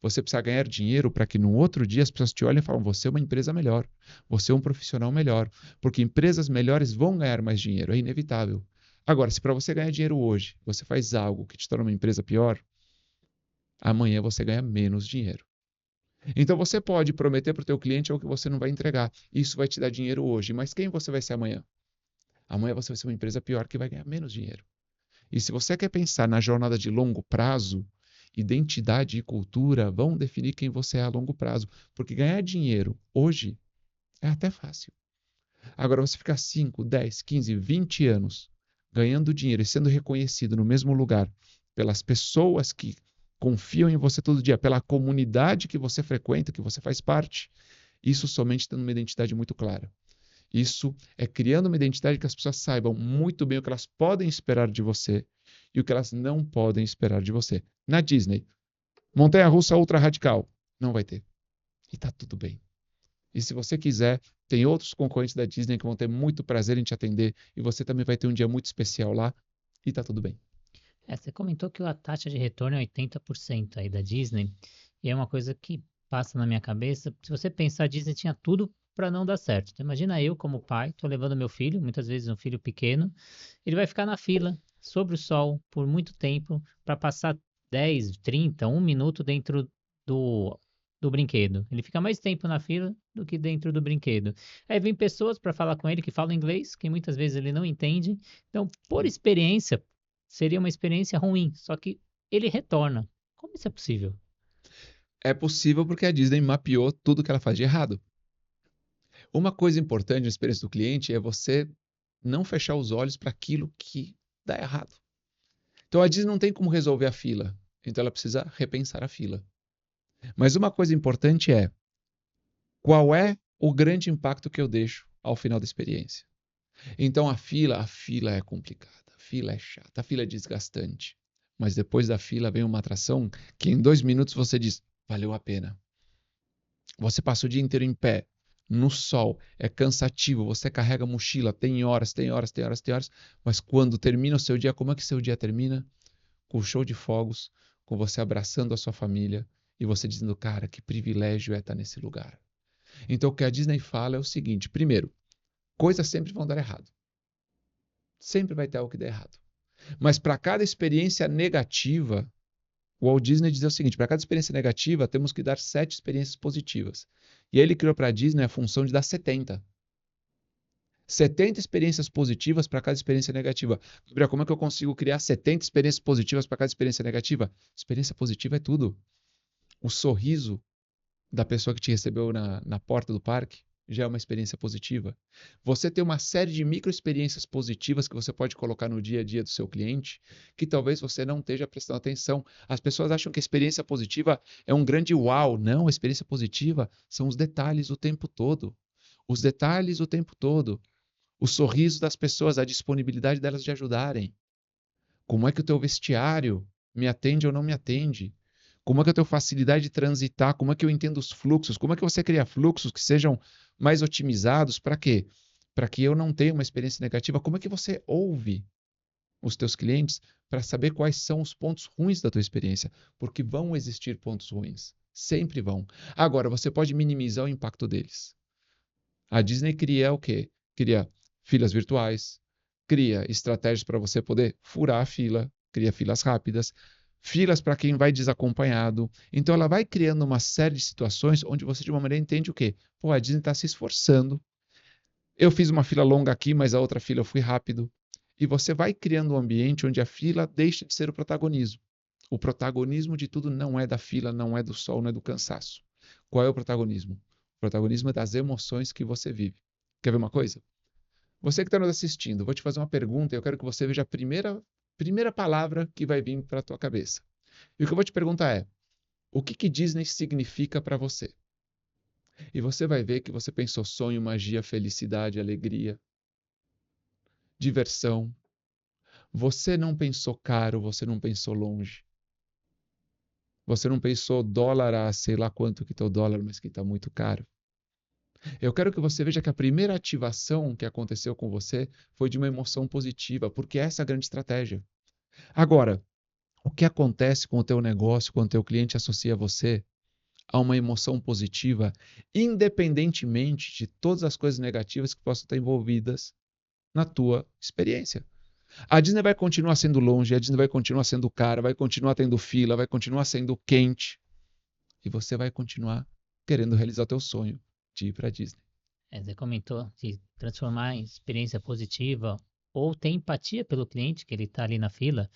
Você precisa ganhar dinheiro para que no outro dia as pessoas te olhem e falem, você é uma empresa melhor, você é um profissional melhor, porque empresas melhores vão ganhar mais dinheiro, é inevitável. Agora, se para você ganhar dinheiro hoje, você faz algo que te torna uma empresa pior, amanhã você ganha menos dinheiro. Então você pode prometer para o teu cliente algo que você não vai entregar. Isso vai te dar dinheiro hoje, mas quem você vai ser amanhã? Amanhã você vai ser uma empresa pior que vai ganhar menos dinheiro. E se você quer pensar na jornada de longo prazo, identidade e cultura vão definir quem você é a longo prazo. Porque ganhar dinheiro hoje é até fácil. Agora você ficar 5, 10, 15, 20 anos ganhando dinheiro e sendo reconhecido no mesmo lugar pelas pessoas que confiam em você todo dia, pela comunidade que você frequenta, que você faz parte, isso somente tendo uma identidade muito clara. Isso é criando uma identidade que as pessoas saibam muito bem o que elas podem esperar de você e o que elas não podem esperar de você. Na Disney, montanha-russa ultra radical, não vai ter. E tá tudo bem. E se você quiser, tem outros concorrentes da Disney que vão ter muito prazer em te atender e você também vai ter um dia muito especial lá e tá tudo bem. Você comentou que a taxa de retorno é 80% aí da Disney, e é uma coisa que passa na minha cabeça. Se você pensar, a Disney tinha tudo para não dar certo. Então, imagina eu como pai, estou levando meu filho, muitas vezes um filho pequeno, ele vai ficar na fila, sobre o sol, por muito tempo, para passar 10, 30, 1 minuto dentro do brinquedo. Ele fica mais tempo na fila do que dentro do brinquedo. Aí vem pessoas para falar com ele que falam inglês, que muitas vezes ele não entende. Então, por experiência, seria uma experiência ruim, só que ele retorna. Como isso é possível? É possível porque a Disney mapeou tudo que ela faz de errado. Uma coisa importante na experiência do cliente é você não fechar os olhos para aquilo que dá errado. Então a Disney não tem como resolver a fila, então ela precisa repensar a fila. Mas uma coisa importante é qual é o grande impacto que eu deixo ao final da experiência. Então a fila é complicada, a fila é chata, a fila é desgastante. Mas depois da fila vem uma atração que em 2 minutos você diz, valeu a pena. Você passa o dia inteiro em pé, no sol, é cansativo, você carrega a mochila, tem horas, mas quando termina o seu dia, como é que seu dia termina? Com o show de fogos, com você abraçando a sua família e você dizendo, cara, que privilégio é estar nesse lugar. Então o que a Disney fala é o seguinte, primeiro, coisas sempre vão dar errado. Sempre vai ter algo que dá errado. Mas para cada experiência negativa, o Walt Disney dizia o seguinte, para cada experiência negativa, temos que dar 7 experiências positivas. E aí ele criou para a Disney a função de dar 70. 70 experiências positivas para cada experiência negativa. Gabriel, como é que eu consigo criar 70 experiências positivas para cada experiência negativa? Experiência positiva é tudo. O sorriso da pessoa que te recebeu na porta do parque, já é uma experiência positiva. Você tem uma série de microexperiências positivas que você pode colocar no dia a dia do seu cliente, que talvez você não esteja prestando atenção. As pessoas acham que a experiência positiva é um grande uau. Não, a experiência positiva são os detalhes o tempo todo. Os detalhes o tempo todo. O sorriso das pessoas, a disponibilidade delas de ajudarem. Como é que o teu vestiário me atende ou não me atende? Como é que eu tenho facilidade de transitar? Como é que eu entendo os fluxos? Como é que você cria fluxos que sejam mais otimizados? Para quê? Para que eu não tenha uma experiência negativa. Como é que você ouve os teus clientes para saber quais são os pontos ruins da tua experiência? Porque vão existir pontos ruins. Sempre vão. Agora, você pode minimizar o impacto deles. A Disney cria o quê? Cria filas virtuais, cria estratégias para você poder furar a fila, cria filas rápidas, filas para quem vai desacompanhado. Então ela vai criando uma série de situações onde você de uma maneira entende o quê? Pô, a Disney está se esforçando. Eu fiz uma fila longa aqui, mas a outra fila eu fui rápido. E você vai criando um ambiente onde a fila deixa de ser o protagonismo. O protagonismo de tudo não é da fila, não é do sol, não é do cansaço. Qual é o protagonismo? O protagonismo é das emoções que você vive. Quer ver uma coisa? Você que está nos assistindo, vou te fazer uma pergunta e eu quero que você veja a primeira palavra que vai vir para a tua cabeça. E o que eu vou te perguntar é, o que Disney significa para você? E você vai ver que você pensou sonho, magia, felicidade, alegria, diversão. Você não pensou caro, você não pensou longe. Você não pensou dólar a sei lá quanto que está o dólar, mas que está muito caro. Eu quero que você veja que a primeira ativação que aconteceu com você foi de uma emoção positiva, porque essa é a grande estratégia. Agora, o que acontece com o teu negócio quando o teu cliente associa você a uma emoção positiva, independentemente de todas as coisas negativas que possam estar envolvidas na tua experiência? A Disney vai continuar sendo longe, a Disney vai continuar sendo cara, vai continuar tendo fila, vai continuar sendo quente. E você vai continuar querendo realizar o teu sonho de ir para a Disney. Você comentou de transformar em experiência positiva ou ter empatia pelo cliente que ele está ali na fila.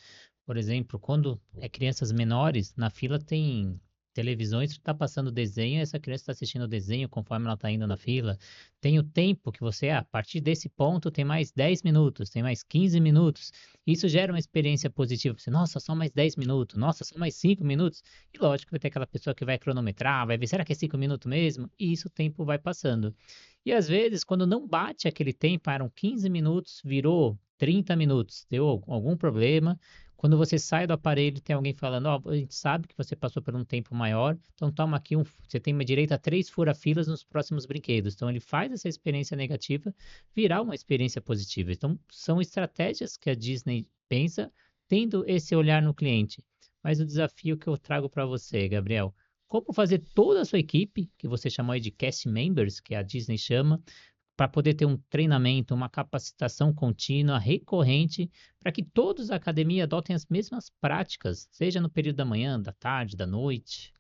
Por exemplo, quando é crianças menores, na fila tem televisões que está passando desenho, essa criança está assistindo o desenho conforme ela está indo na fila. Tem o tempo que você, a partir desse ponto, tem mais 10 minutos, tem mais 15 minutos. Isso gera uma experiência positiva. Você, nossa, só mais 10 minutos, nossa, só mais 5 minutos. E lógico, vai ter aquela pessoa que vai cronometrar, vai ver, será que é 5 minutos mesmo? E isso o tempo vai passando. E às vezes, quando não bate aquele tempo, eram 15 minutos, virou 30 minutos, deu algum problema. Quando você sai do aparelho, tem alguém falando, ó, a gente sabe que você passou por um tempo maior, então toma aqui você tem uma direito a 3 fura-filas nos próximos brinquedos. Então ele faz essa experiência negativa virar uma experiência positiva. Então são estratégias que a Disney pensa tendo esse olhar no cliente. Mas o desafio que eu trago para você, Gabriel, como fazer toda a sua equipe, que você chamou aí de cast members, que a Disney chama, para poder ter um treinamento, uma capacitação contínua, recorrente, para que todos da academia adotem as mesmas práticas, seja no período da manhã, da tarde, da noite.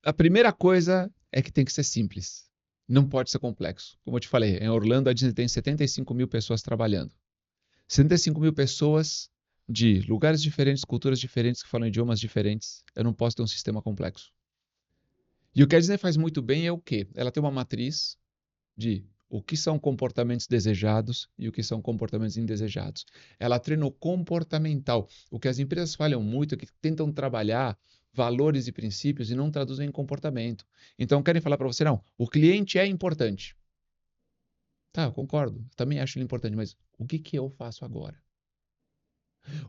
A primeira coisa é que tem que ser simples. Não pode ser complexo. Como eu te falei, em Orlando a Disney tem 75 mil pessoas trabalhando. 75 mil pessoas de lugares diferentes, culturas diferentes, que falam idiomas diferentes. Eu não posso ter um sistema complexo. E o que a Disney faz muito bem é o quê? Ela tem uma matriz de o que são comportamentos desejados e o que são comportamentos indesejados. Ela treina o comportamental. O que as empresas falham muito é que tentam trabalhar valores e princípios e não traduzem em comportamento. Então querem falar para você, não, o cliente é importante. Tá, eu concordo, também acho ele importante, mas o que eu faço agora?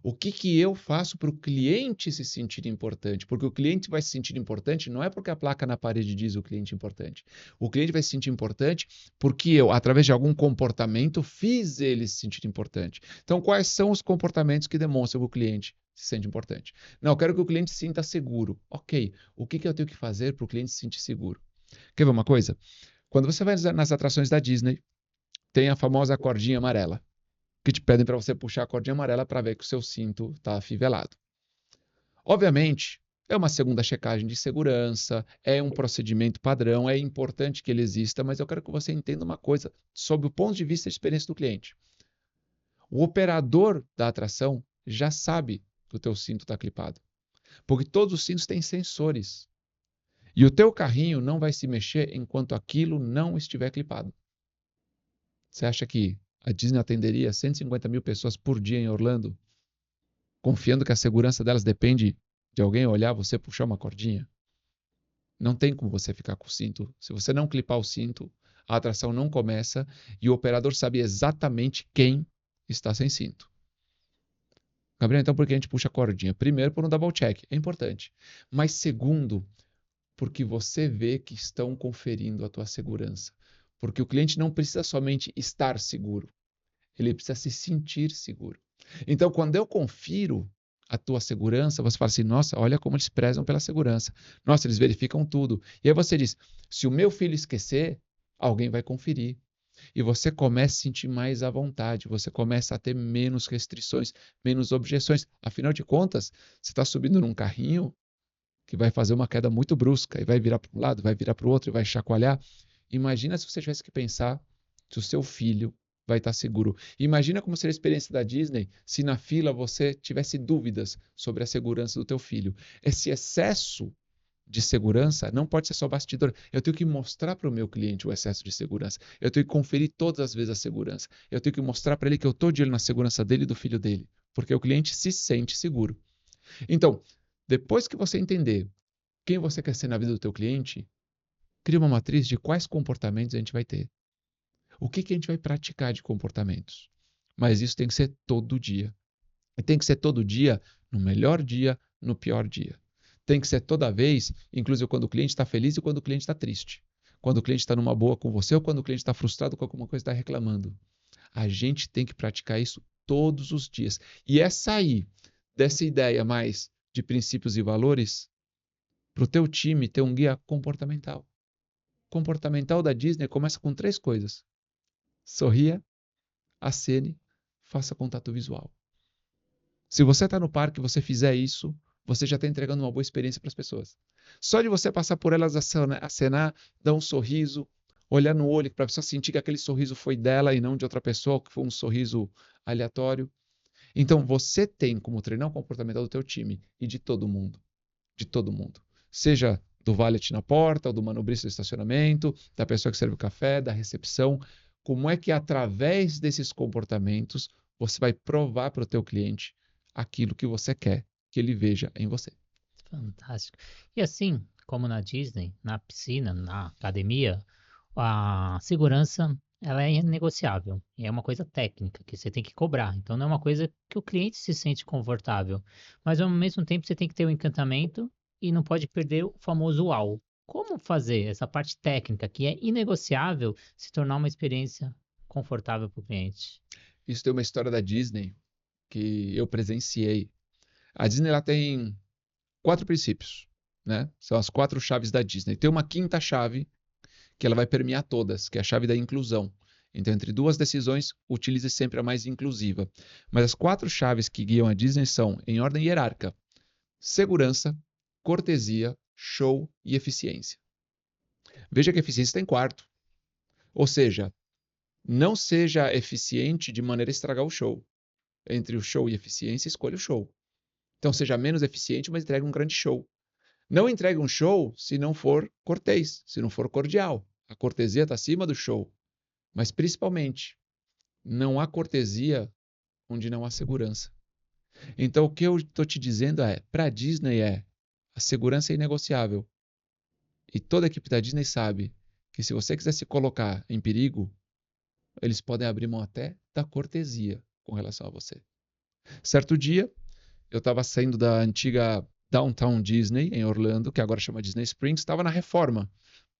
O que eu faço para o cliente se sentir importante? Porque o cliente vai se sentir importante não é porque a placa na parede diz o cliente importante. O cliente vai se sentir importante porque eu, através de algum comportamento, fiz ele se sentir importante. Então, quais são os comportamentos que demonstram que o cliente se sente importante? Não, eu quero que o cliente se sinta seguro. Ok, o que eu tenho que fazer para o cliente se sentir seguro? Quer ver uma coisa? Quando você vai nas atrações da Disney, tem a famosa cordinha amarela que te pedem para você puxar a cordinha amarela para ver que o seu cinto está afivelado. Obviamente, é uma segunda checagem de segurança, é um procedimento padrão, é importante que ele exista, mas eu quero que você entenda uma coisa sob o ponto de vista da experiência do cliente. O operador da atração já sabe que o teu cinto está clipado, porque todos os cintos têm sensores. E o teu carrinho não vai se mexer enquanto aquilo não estiver clipado. Você acha que a Disney atenderia 150 mil pessoas por dia em Orlando, confiando que a segurança delas depende de alguém olhar você puxar uma cordinha? Não tem como você ficar com o cinto. Se você não clipar o cinto, a atração não começa e o operador sabe exatamente quem está sem cinto. Gabriel, então por que a gente puxa a cordinha? Primeiro, por um double check, é importante. Mas segundo, porque você vê que estão conferindo a tua segurança. Porque o cliente não precisa somente estar seguro, ele precisa se sentir seguro. Então, quando eu confiro a tua segurança, você fala assim, nossa, olha como eles prezam pela segurança. Nossa, eles verificam tudo. E aí você diz, se o meu filho esquecer, alguém vai conferir. E você começa a sentir mais à vontade, você começa a ter menos restrições, menos objeções. Afinal de contas, você está subindo num carrinho que vai fazer uma queda muito brusca e vai virar para um lado, vai virar para o outro e vai chacoalhar. Imagina se você tivesse que pensar se o seu filho vai estar seguro. Imagina como seria a experiência da Disney se na fila você tivesse dúvidas sobre a segurança do teu filho. Esse excesso de segurança não pode ser só bastidor. Eu tenho que mostrar para o meu cliente o excesso de segurança. Eu tenho que conferir todas as vezes a segurança. Eu tenho que mostrar para ele que eu estou de olho na segurança dele e do filho dele, porque o cliente se sente seguro. Então, depois que você entender quem você quer ser na vida do teu cliente, cria uma matriz de quais comportamentos a gente vai ter. O que a gente vai praticar de comportamentos. Mas isso tem que ser todo dia. E tem que ser todo dia, no melhor dia, no pior dia. Tem que ser toda vez, inclusive quando o cliente está feliz e quando o cliente está triste. Quando o cliente está numa boa com você ou quando o cliente está frustrado com alguma coisa e está reclamando. A gente tem que praticar isso todos os dias. E é sair dessa ideia mais de princípios e valores para o teu time ter um guia comportamental. Comportamental da Disney começa com 3 coisas. Sorria, acene, faça contato visual. Se você está no parque e você fizer isso, você já está entregando uma boa experiência para as pessoas. Só de você passar por elas, acenar, dar um sorriso, olhar no olho para a pessoa sentir que aquele sorriso foi dela e não de outra pessoa, que foi um sorriso aleatório. Então, você tem como treinar o comportamental do teu time e de todo mundo. De todo mundo. Seja do valet na porta, ou do manobrista do estacionamento, da pessoa que serve o café, da recepção. Como é que, através desses comportamentos, você vai provar para o teu cliente aquilo que você quer que ele veja em você? Fantástico. E assim, como na Disney, na piscina, na academia, a segurança ela é negociável. E é uma coisa técnica que você tem que cobrar. Então não é uma coisa que o cliente se sente confortável. Mas ao mesmo tempo você tem que ter o encantamento e não pode perder o famoso uau. Como fazer essa parte técnica que é inegociável se tornar uma experiência confortável para o cliente? Isso tem uma história da Disney que eu presenciei. A Disney ela tem 4 princípios, né? São as 4 chaves da Disney. Tem uma quinta chave que ela vai permear todas, que é a chave da inclusão. Então, entre 2 decisões, utilize sempre a mais inclusiva. Mas as 4 chaves que guiam a Disney são, em ordem hierárquica, segurança, cortesia, show e eficiência. Veja que a eficiência está em quarto. Ou seja, não seja eficiente de maneira a estragar o show. Entre o show e a eficiência, escolha o show. Então, seja menos eficiente, mas entregue um grande show. Não entregue um show se não for cortês, se não for cordial. A cortesia está acima do show. Mas, principalmente, não há cortesia onde não há segurança. Então, o que eu estou te dizendo para a Disney a segurança é inegociável. E toda a equipe da Disney sabe que se você quiser se colocar em perigo, eles podem abrir mão até da cortesia com relação a você. Certo dia, eu estava saindo da antiga Downtown Disney, em Orlando, que agora chama Disney Springs, estava na reforma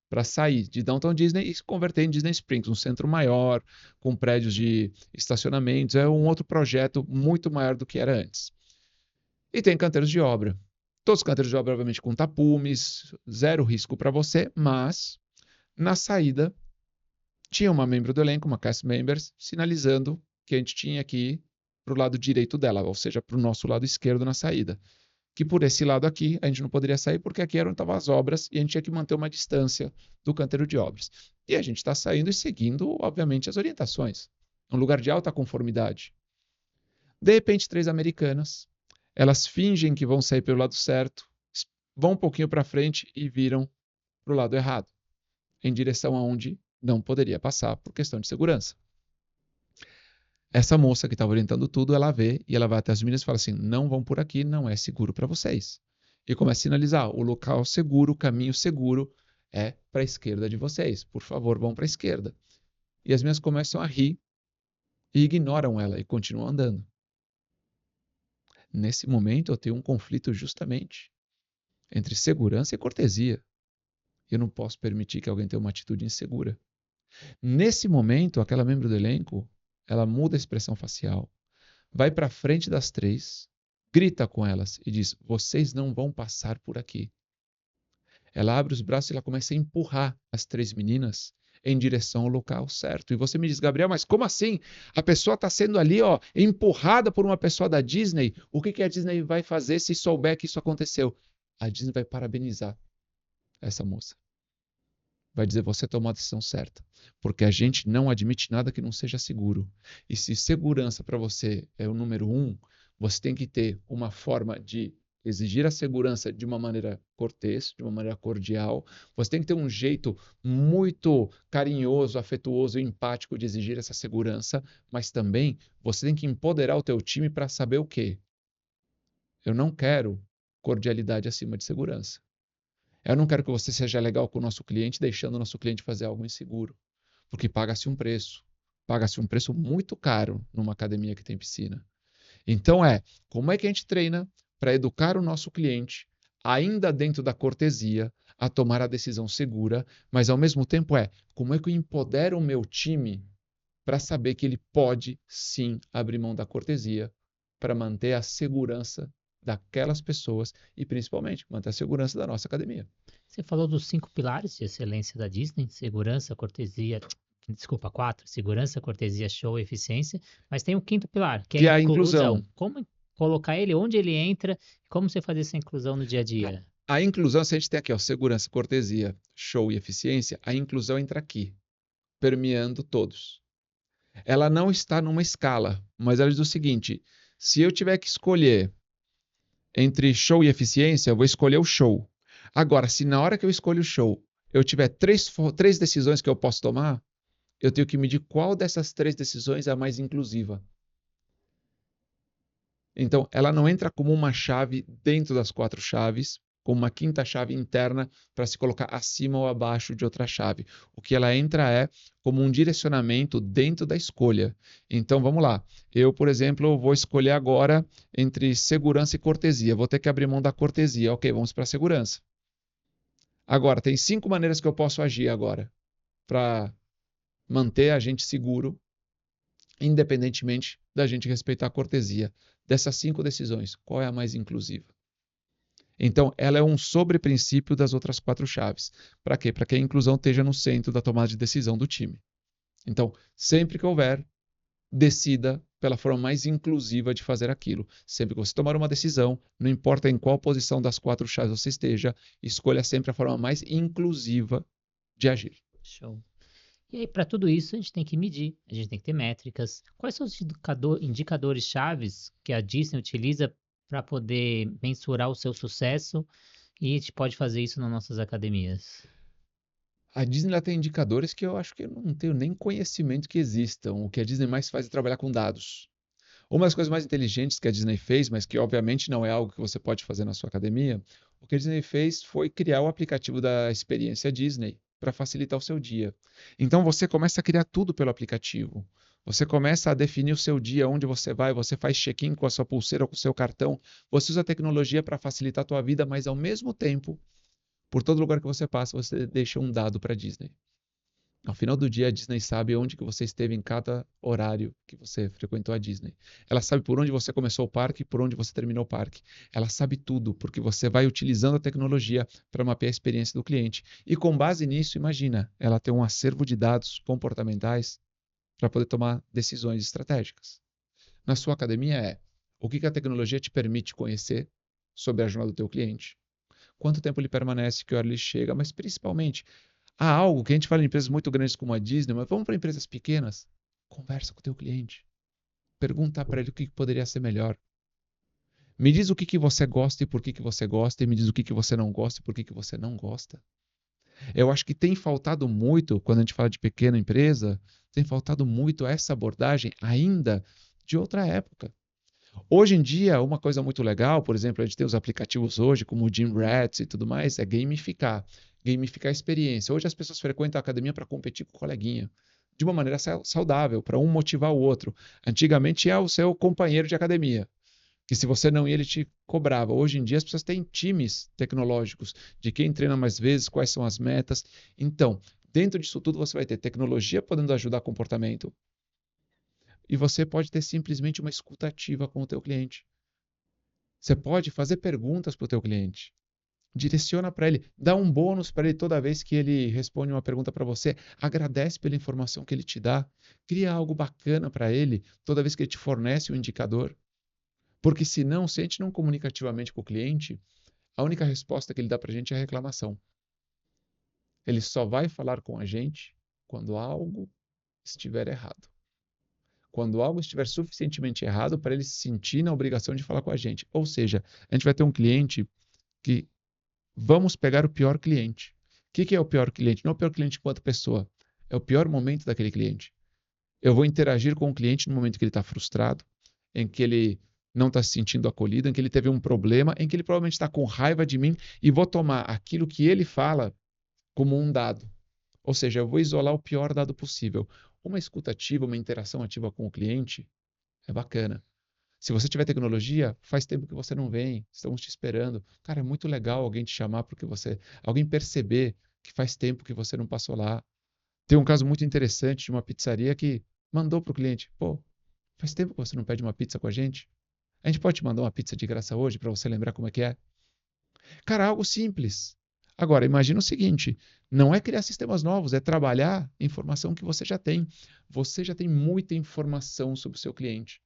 para sair de Downtown Disney e se converter em Disney Springs, um centro maior, com prédios de estacionamentos. É um outro projeto muito maior do que era antes. E tem canteiros de obra. Todos os canteiros de obra, obviamente, com tapumes, zero risco para você, mas na saída tinha uma membro do elenco, uma cast member, sinalizando que a gente tinha que ir para o lado direito dela, ou seja, para o nosso lado esquerdo na saída. Que por esse lado aqui a gente não poderia sair porque aqui era onde estavam as obras e a gente tinha que manter uma distância do canteiro de obras. E a gente está saindo e seguindo, obviamente, as orientações. Um lugar de alta conformidade. De repente, 3 americanas, elas fingem que vão sair pelo lado certo, vão um pouquinho para frente e viram para o lado errado, em direção aonde não poderia passar por questão de segurança. Essa moça que estava orientando tudo, ela vê e ela vai até as meninas e fala assim, não vão por aqui, não é seguro para vocês. E começa a sinalizar, o local seguro, o caminho seguro é para a esquerda de vocês. Por favor, vão para a esquerda. E as meninas começam a rir e ignoram ela e continuam andando. Nesse momento, eu tenho um conflito justamente entre segurança e cortesia. Eu não posso permitir que alguém tenha uma atitude insegura. Nesse momento, aquela membro do elenco, ela muda a expressão facial, vai para frente das três, grita com elas e diz, vocês não vão passar por aqui. Ela abre os braços e ela começa a empurrar as três meninas em direção ao local certo. E você me diz, Gabriel, mas como assim? A pessoa está sendo ali, ó, empurrada por uma pessoa da Disney. O que a Disney vai fazer se souber que isso aconteceu? A Disney vai parabenizar essa moça. Vai dizer, você tomou a decisão certa. Porque a gente não admite nada que não seja seguro. E se segurança para você é o número 1, você tem que ter uma forma de exigir a segurança de uma maneira cortês, de uma maneira cordial. Você tem que ter um jeito muito carinhoso, afetuoso e empático de exigir essa segurança, mas também você tem que empoderar o teu time para saber o quê? Eu não quero cordialidade acima de segurança. Eu não quero que você seja legal com o nosso cliente, deixando o nosso cliente fazer algo inseguro, porque paga-se um preço. Paga-se um preço muito caro numa academia que tem piscina. Então como é que a gente treina para educar o nosso cliente, ainda dentro da cortesia, a tomar a decisão segura, mas ao mesmo tempo como é que eu empodero o meu time para saber que ele pode sim abrir mão da cortesia para manter a segurança daquelas pessoas e principalmente manter a segurança da nossa academia. Você falou dos 5 pilares de excelência da Disney: segurança, cortesia, desculpa, 4, segurança, cortesia, show e eficiência, mas tem o 5º pilar, que é Que é a a inclusão. inclusão. Como colocar ele, onde ele entra, como você fazer essa inclusão no dia a dia? A inclusão, se a gente tem aqui, ó, segurança, cortesia, show e eficiência, a inclusão entra aqui, permeando todos. Ela não está numa escala, mas ela diz o seguinte, se eu tiver que escolher entre show e eficiência, eu vou escolher o show. Agora, se na hora que eu escolho o show, eu tiver três decisões que eu posso tomar, eu tenho que medir qual dessas 3 decisões é a mais inclusiva. Então, ela não entra como uma chave dentro das 4 chaves, como uma 5ª chave interna para se colocar acima ou abaixo de outra chave. O que ela entra como um direcionamento dentro da escolha. Então, vamos lá. Eu, por exemplo, vou escolher agora entre segurança e cortesia. Vou ter que abrir mão da cortesia. Ok, vamos para a segurança. Agora, tem 5 maneiras que eu posso agir agora para manter a gente seguro, independentemente da gente respeitar a cortesia. Dessas 5 decisões, qual é a mais inclusiva? Então, ela é um sobreprincípio das outras 4 chaves. Para quê? Para que a inclusão esteja no centro da tomada de decisão do time. Então, sempre que houver, decida pela forma mais inclusiva de fazer aquilo. Sempre que você tomar uma decisão, não importa em qual posição das 4 chaves você esteja, escolha sempre a forma mais inclusiva de agir. Show. E aí, para tudo isso, a gente tem que medir, a gente tem que ter métricas. Quais são os indicadores chaves que a Disney utiliza para poder mensurar o seu sucesso, e a gente pode fazer isso nas nossas academias? A Disney tem indicadores que eu acho que eu não tenho nem conhecimento que existam. O que a Disney mais faz é trabalhar com dados. Uma das coisas mais inteligentes que a Disney fez, mas que obviamente não é algo que você pode fazer na sua academia, o que a Disney fez foi criar o aplicativo da experiência Disney para facilitar o seu dia. Então você começa a criar tudo pelo aplicativo. Você começa a definir o seu dia, onde você vai, você faz check-in com a sua pulseira ou com o seu cartão. Você usa a tecnologia para facilitar a tua vida, mas ao mesmo tempo, por todo lugar que você passa, você deixa um dado para a Disney. Ao final do dia, a Disney sabe onde que você esteve em cada horário que você frequentou a Disney. Ela sabe por onde você começou o parque e por onde você terminou o parque. Ela sabe tudo, porque você vai utilizando a tecnologia para mapear a experiência do cliente. E com base nisso, imagina, ela tem um acervo de dados comportamentais para poder tomar decisões estratégicas. Na sua academia o que a tecnologia te permite conhecer sobre a jornada do teu cliente, quanto tempo ele permanece, que hora ele chega, mas principalmente há algo que a gente fala em empresas muito grandes como a Disney, mas vamos para empresas pequenas, conversa com o teu cliente, pergunta para ele o que poderia ser melhor. Me diz o que você gosta e por que você gosta, e me diz o que você não gosta e por que você não gosta. Eu acho que tem faltado muito, quando a gente fala de pequena empresa, tem faltado muito essa abordagem ainda de outra época. Hoje em dia, uma coisa muito legal, por exemplo, a gente tem os aplicativos hoje, como o Gym Rats e tudo mais, é gamificar. Gamificar a experiência. Hoje as pessoas frequentam a academia para competir com o coleguinha, de uma maneira saudável, para um motivar o outro. Antigamente é o seu companheiro de academia, que se você não ia, ele te cobrava. Hoje em dia as pessoas têm times tecnológicos de quem treina mais vezes, quais são as metas. Então, dentro disso tudo você vai ter tecnologia podendo ajudar comportamento e você pode ter simplesmente uma escuta ativa com o teu cliente. Você pode fazer perguntas para o teu cliente. Direciona para ele, dá um bônus para ele toda vez que ele responde uma pergunta para você, agradece pela informação que ele te dá, cria algo bacana para ele toda vez que ele te fornece um indicador. Porque senão, se a gente não comunica ativamente com o cliente, a única resposta que ele dá para a gente é a reclamação. Ele só vai falar com a gente quando algo estiver errado. Quando algo estiver suficientemente errado para ele se sentir na obrigação de falar com a gente. Ou seja, a gente vai ter um cliente que vamos pegar o pior cliente. O que é o pior cliente? Não é o pior cliente enquanto pessoa. É o pior momento daquele cliente. Eu vou interagir com o cliente no momento que ele está frustrado, em que ele não está se sentindo acolhido, em que ele teve um problema, em que ele provavelmente está com raiva de mim e vou tomar aquilo que ele fala como um dado. Ou seja, eu vou isolar o pior dado possível. Uma escuta ativa, uma interação ativa com o cliente é bacana. Se você tiver tecnologia, faz tempo que você não vem, estamos te esperando. Cara, é muito legal alguém te chamar porque alguém perceber que faz tempo que você não passou lá. Tem um caso muito interessante de uma pizzaria que mandou para o cliente, pô, faz tempo que você não pede uma pizza com a gente? A gente pode te mandar uma pizza de graça hoje para você lembrar como é que é? Cara, algo simples. Agora, imagina o seguinte, não é criar sistemas novos, é trabalhar informação que você já tem. Você já tem muita informação sobre o seu cliente.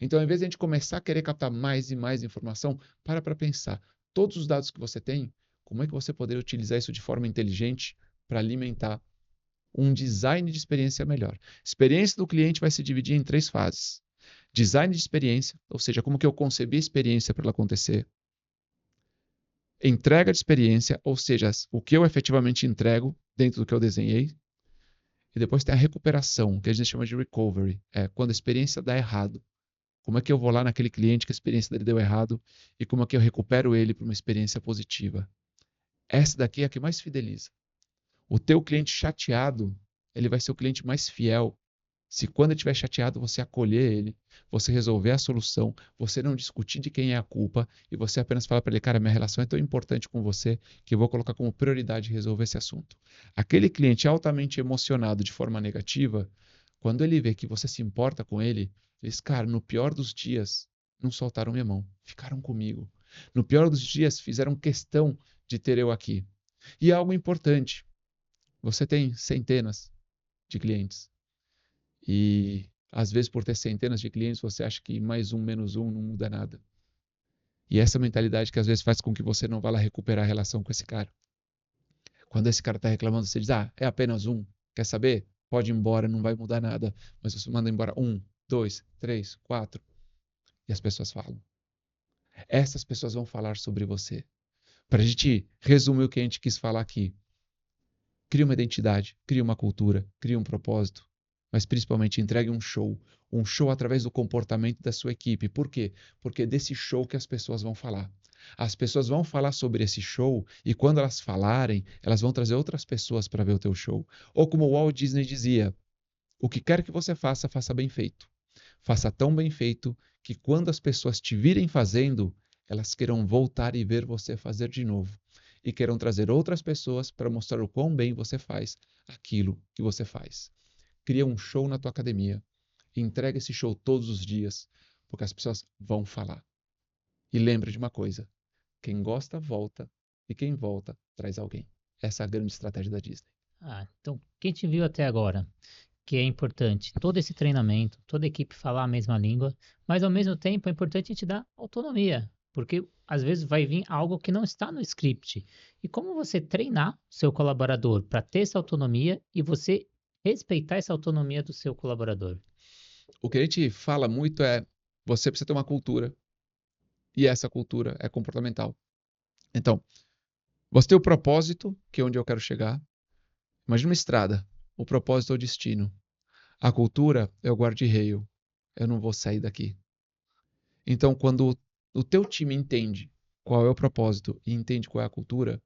Então, ao invés de a gente começar a querer captar mais e mais informação, para pensar. Todos os dados que você tem, como é que você poderia utilizar isso de forma inteligente para alimentar um design de experiência melhor? Experiência do cliente vai se dividir em 3 fases. Design de experiência, ou seja, como que eu concebi a experiência para ela acontecer. Entrega de experiência, ou seja, o que eu efetivamente entrego dentro do que eu desenhei. E depois tem a recuperação, que a gente chama de recovery, é quando a experiência dá errado. Como é que eu vou lá naquele cliente que a experiência dele deu errado e como é que eu recupero ele para uma experiência positiva? Essa daqui é a que mais fideliza. O teu cliente chateado, ele vai ser o cliente mais fiel. Se quando ele estiver chateado, você acolher ele, você resolver a solução, você não discutir de quem é a culpa e você apenas falar para ele, cara, minha relação é tão importante com você que eu vou colocar como prioridade resolver esse assunto. Aquele cliente altamente emocionado de forma negativa, quando ele vê que você se importa com ele, eles, cara, no pior dos dias, não soltaram minha mão, ficaram comigo. No pior dos dias, fizeram questão de ter eu aqui. E algo importante, você tem centenas de clientes. E às vezes, por ter centenas de clientes, você acha que mais um, menos um não muda nada. E essa mentalidade que às vezes faz com que você não vá lá recuperar a relação com esse cara. Quando esse cara está reclamando, você diz, é apenas um. Quer saber? Pode ir embora, não vai mudar nada. Mas você manda embora 1, 2, 3, 4. E as pessoas falam. Essas pessoas vão falar sobre você. Para a gente resumir o que a gente quis falar aqui. Cria uma identidade, cria uma cultura, cria um propósito, mas principalmente entregue um show através do comportamento da sua equipe. Por quê? Porque é desse show que as pessoas vão falar. As pessoas vão falar sobre esse show e quando elas falarem, elas vão trazer outras pessoas para ver o teu show. Ou como o Walt Disney dizia, o que quer que você faça, faça bem feito. Faça tão bem feito que quando as pessoas te virem fazendo, elas queiram voltar e ver você fazer de novo e queiram trazer outras pessoas para mostrar o quão bem você faz aquilo que você faz. Cria um show na tua academia e entrega esse show todos os dias, porque as pessoas vão falar. E lembra de uma coisa, quem gosta, volta, e quem volta, traz alguém. Essa é a grande estratégia da Disney. Então, quem te viu até agora, que é importante, todo esse treinamento, toda a equipe falar a mesma língua, mas ao mesmo tempo é importante te dar autonomia, porque às vezes vai vir algo que não está no script. E como você treinar seu colaborador para ter essa autonomia e você respeitar essa autonomia do seu colaborador? O que a gente fala muito é, você precisa ter uma cultura, e essa cultura é comportamental. Então, Você tem o propósito, que é onde eu quero chegar. Imagina uma estrada. O propósito é o destino. A cultura é o guarda-reio. Eu não vou sair daqui. Então, quando o teu time entende qual é o propósito e entende qual é a cultura,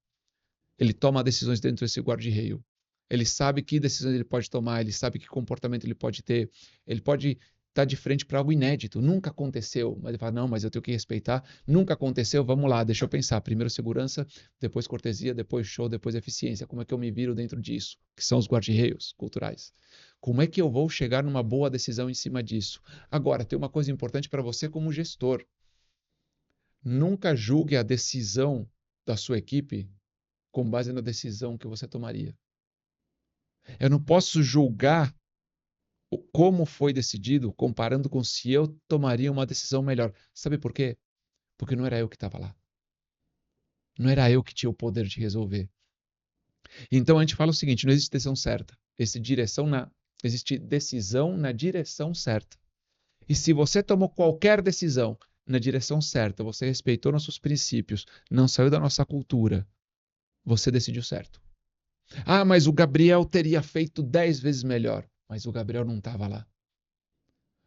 ele toma decisões dentro desse guarda-reio. Ele sabe que decisões ele pode tomar, ele sabe que comportamento ele pode ter, ele pode estar de frente para algo inédito. Nunca aconteceu, mas ele fala, não, mas eu tenho que respeitar. Nunca aconteceu, vamos lá, deixa eu pensar. Primeiro segurança, depois cortesia, depois show, depois eficiência. Como é que eu me viro dentro disso? Que são os guarda-reios culturais. Como é que eu vou chegar numa boa decisão em cima disso? Agora, tem uma coisa importante para você como gestor. Nunca julgue a decisão da sua equipe com base na decisão que você tomaria. Eu não posso julgar como foi decidido comparando com se eu tomaria uma decisão melhor. Sabe por quê? Porque não era eu que estava lá. Não era eu que tinha o poder de resolver. Então a gente fala o seguinte, não existe decisão certa. Existe decisão na direção certa. E se você tomou qualquer decisão na direção certa, você respeitou nossos princípios, não saiu da nossa cultura, você decidiu certo. Ah, mas o Gabriel teria feito 10 vezes melhor. Mas o Gabriel não estava lá.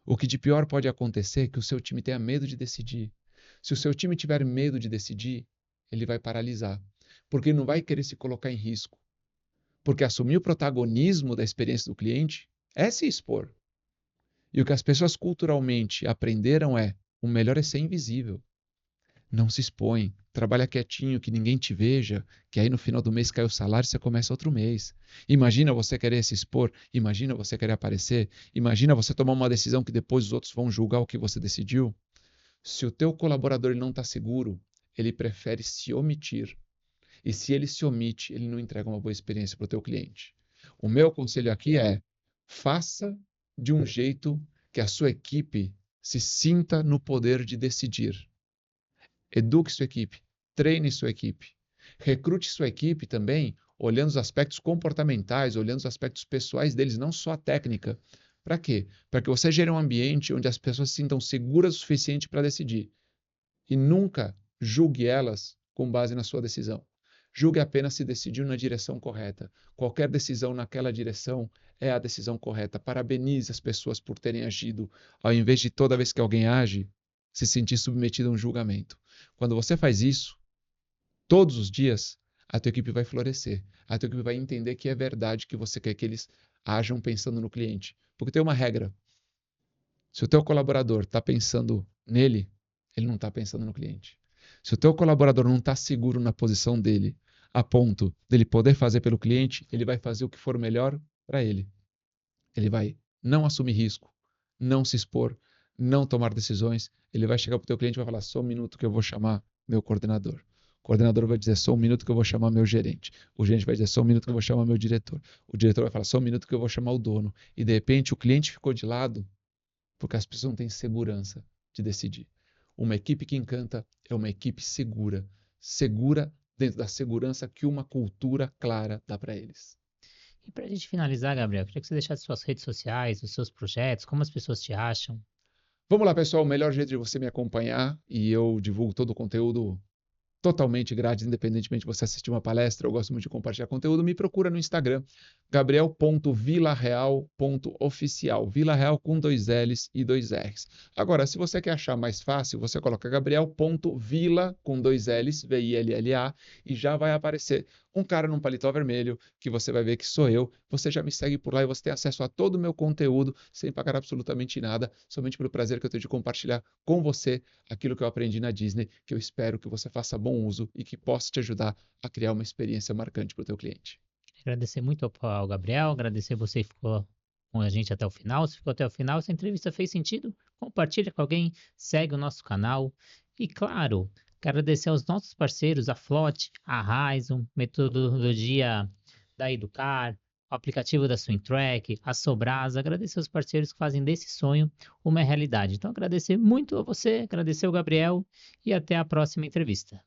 O que de pior pode acontecer é que o seu time tenha medo de decidir. Se o seu time tiver medo de decidir, ele vai paralisar. Porque ele não vai querer se colocar em risco. Porque assumir o protagonismo da experiência do cliente é se expor. E o que as pessoas culturalmente aprenderam é: o melhor é ser invisível. Não se expõe, trabalha quietinho, que ninguém te veja, que aí no final do mês cai o salário e você começa outro mês. Imagina você querer se expor, imagina você querer aparecer, imagina você tomar uma decisão que depois os outros vão julgar o que você decidiu. Se o teu colaborador não está seguro, ele prefere se omitir. E se ele se omite, ele não entrega uma boa experiência para o teu cliente. O meu conselho aqui é: faça de um jeito que a sua equipe se sinta no poder de decidir. Eduque sua equipe, treine sua equipe, recrute sua equipe também, olhando os aspectos comportamentais, olhando os aspectos pessoais deles, não só a técnica. Para quê? Para que você gere um ambiente onde as pessoas se sintam seguras o suficiente para decidir. E nunca julgue elas com base na sua decisão. Julgue apenas se decidiu na direção correta. Qualquer decisão naquela direção é a decisão correta. Parabenize as pessoas por terem agido, ao invés de toda vez que alguém age, se sentir submetido a um julgamento. Quando você faz isso, todos os dias, a tua equipe vai florescer. A tua equipe vai entender que é verdade que você quer que eles ajam pensando no cliente. Porque tem uma regra. Se o teu colaborador está pensando nele, ele não está pensando no cliente. Se o teu colaborador não está seguro na posição dele, a ponto dele poder fazer pelo cliente, ele vai fazer o que for melhor para ele. Ele vai não assumir risco, não se expor, não tomar decisões. Ele vai chegar para o teu cliente e vai falar: só um minuto que eu vou chamar meu coordenador. O coordenador vai dizer: só um minuto que eu vou chamar meu gerente. O gerente vai dizer: só um minuto que eu vou chamar meu diretor. O diretor vai falar: só um minuto que eu vou chamar o dono. E de repente o cliente ficou de lado porque as pessoas não têm segurança de decidir. Uma equipe que encanta é uma equipe segura. Segura dentro da segurança que uma cultura clara dá para eles. E para a gente finalizar, Gabriel, queria que você deixasse suas redes sociais, os seus projetos, como as pessoas te acham. Vamos lá, pessoal. O melhor jeito de você me acompanhar, e eu divulgo todo o conteúdo totalmente grátis, independentemente de você assistir uma palestra. Eu gosto muito de compartilhar conteúdo. Me procura no Instagram, gabriel.vilareal.oficial. Vila Real com 2 L's e 2 R's. Agora, se você quer achar mais fácil, você coloca gabriel.villa com 2 L's, V-I-L-L-A, e já vai aparecer um cara num paletó vermelho, que você vai ver que sou eu. Você já me segue por lá e você tem acesso a todo o meu conteúdo sem pagar absolutamente nada, somente pelo prazer que eu tenho de compartilhar com você aquilo que eu aprendi na Disney, que eu espero que você faça bom uso e que possa te ajudar a criar uma experiência marcante para o teu cliente. Agradecer muito ao Gabriel, agradecer você que ficou com a gente até o final. Se ficou até o final, essa entrevista fez sentido, compartilha com alguém, segue o nosso canal. E claro, quero agradecer aos nossos parceiros, a Flot, a Horizon, metodologia da Educar, o aplicativo da Swingtrack, a Sobrasa. Agradecer aos parceiros que fazem desse sonho uma realidade. Então, agradecer muito a você, agradecer ao Gabriel e até a próxima entrevista.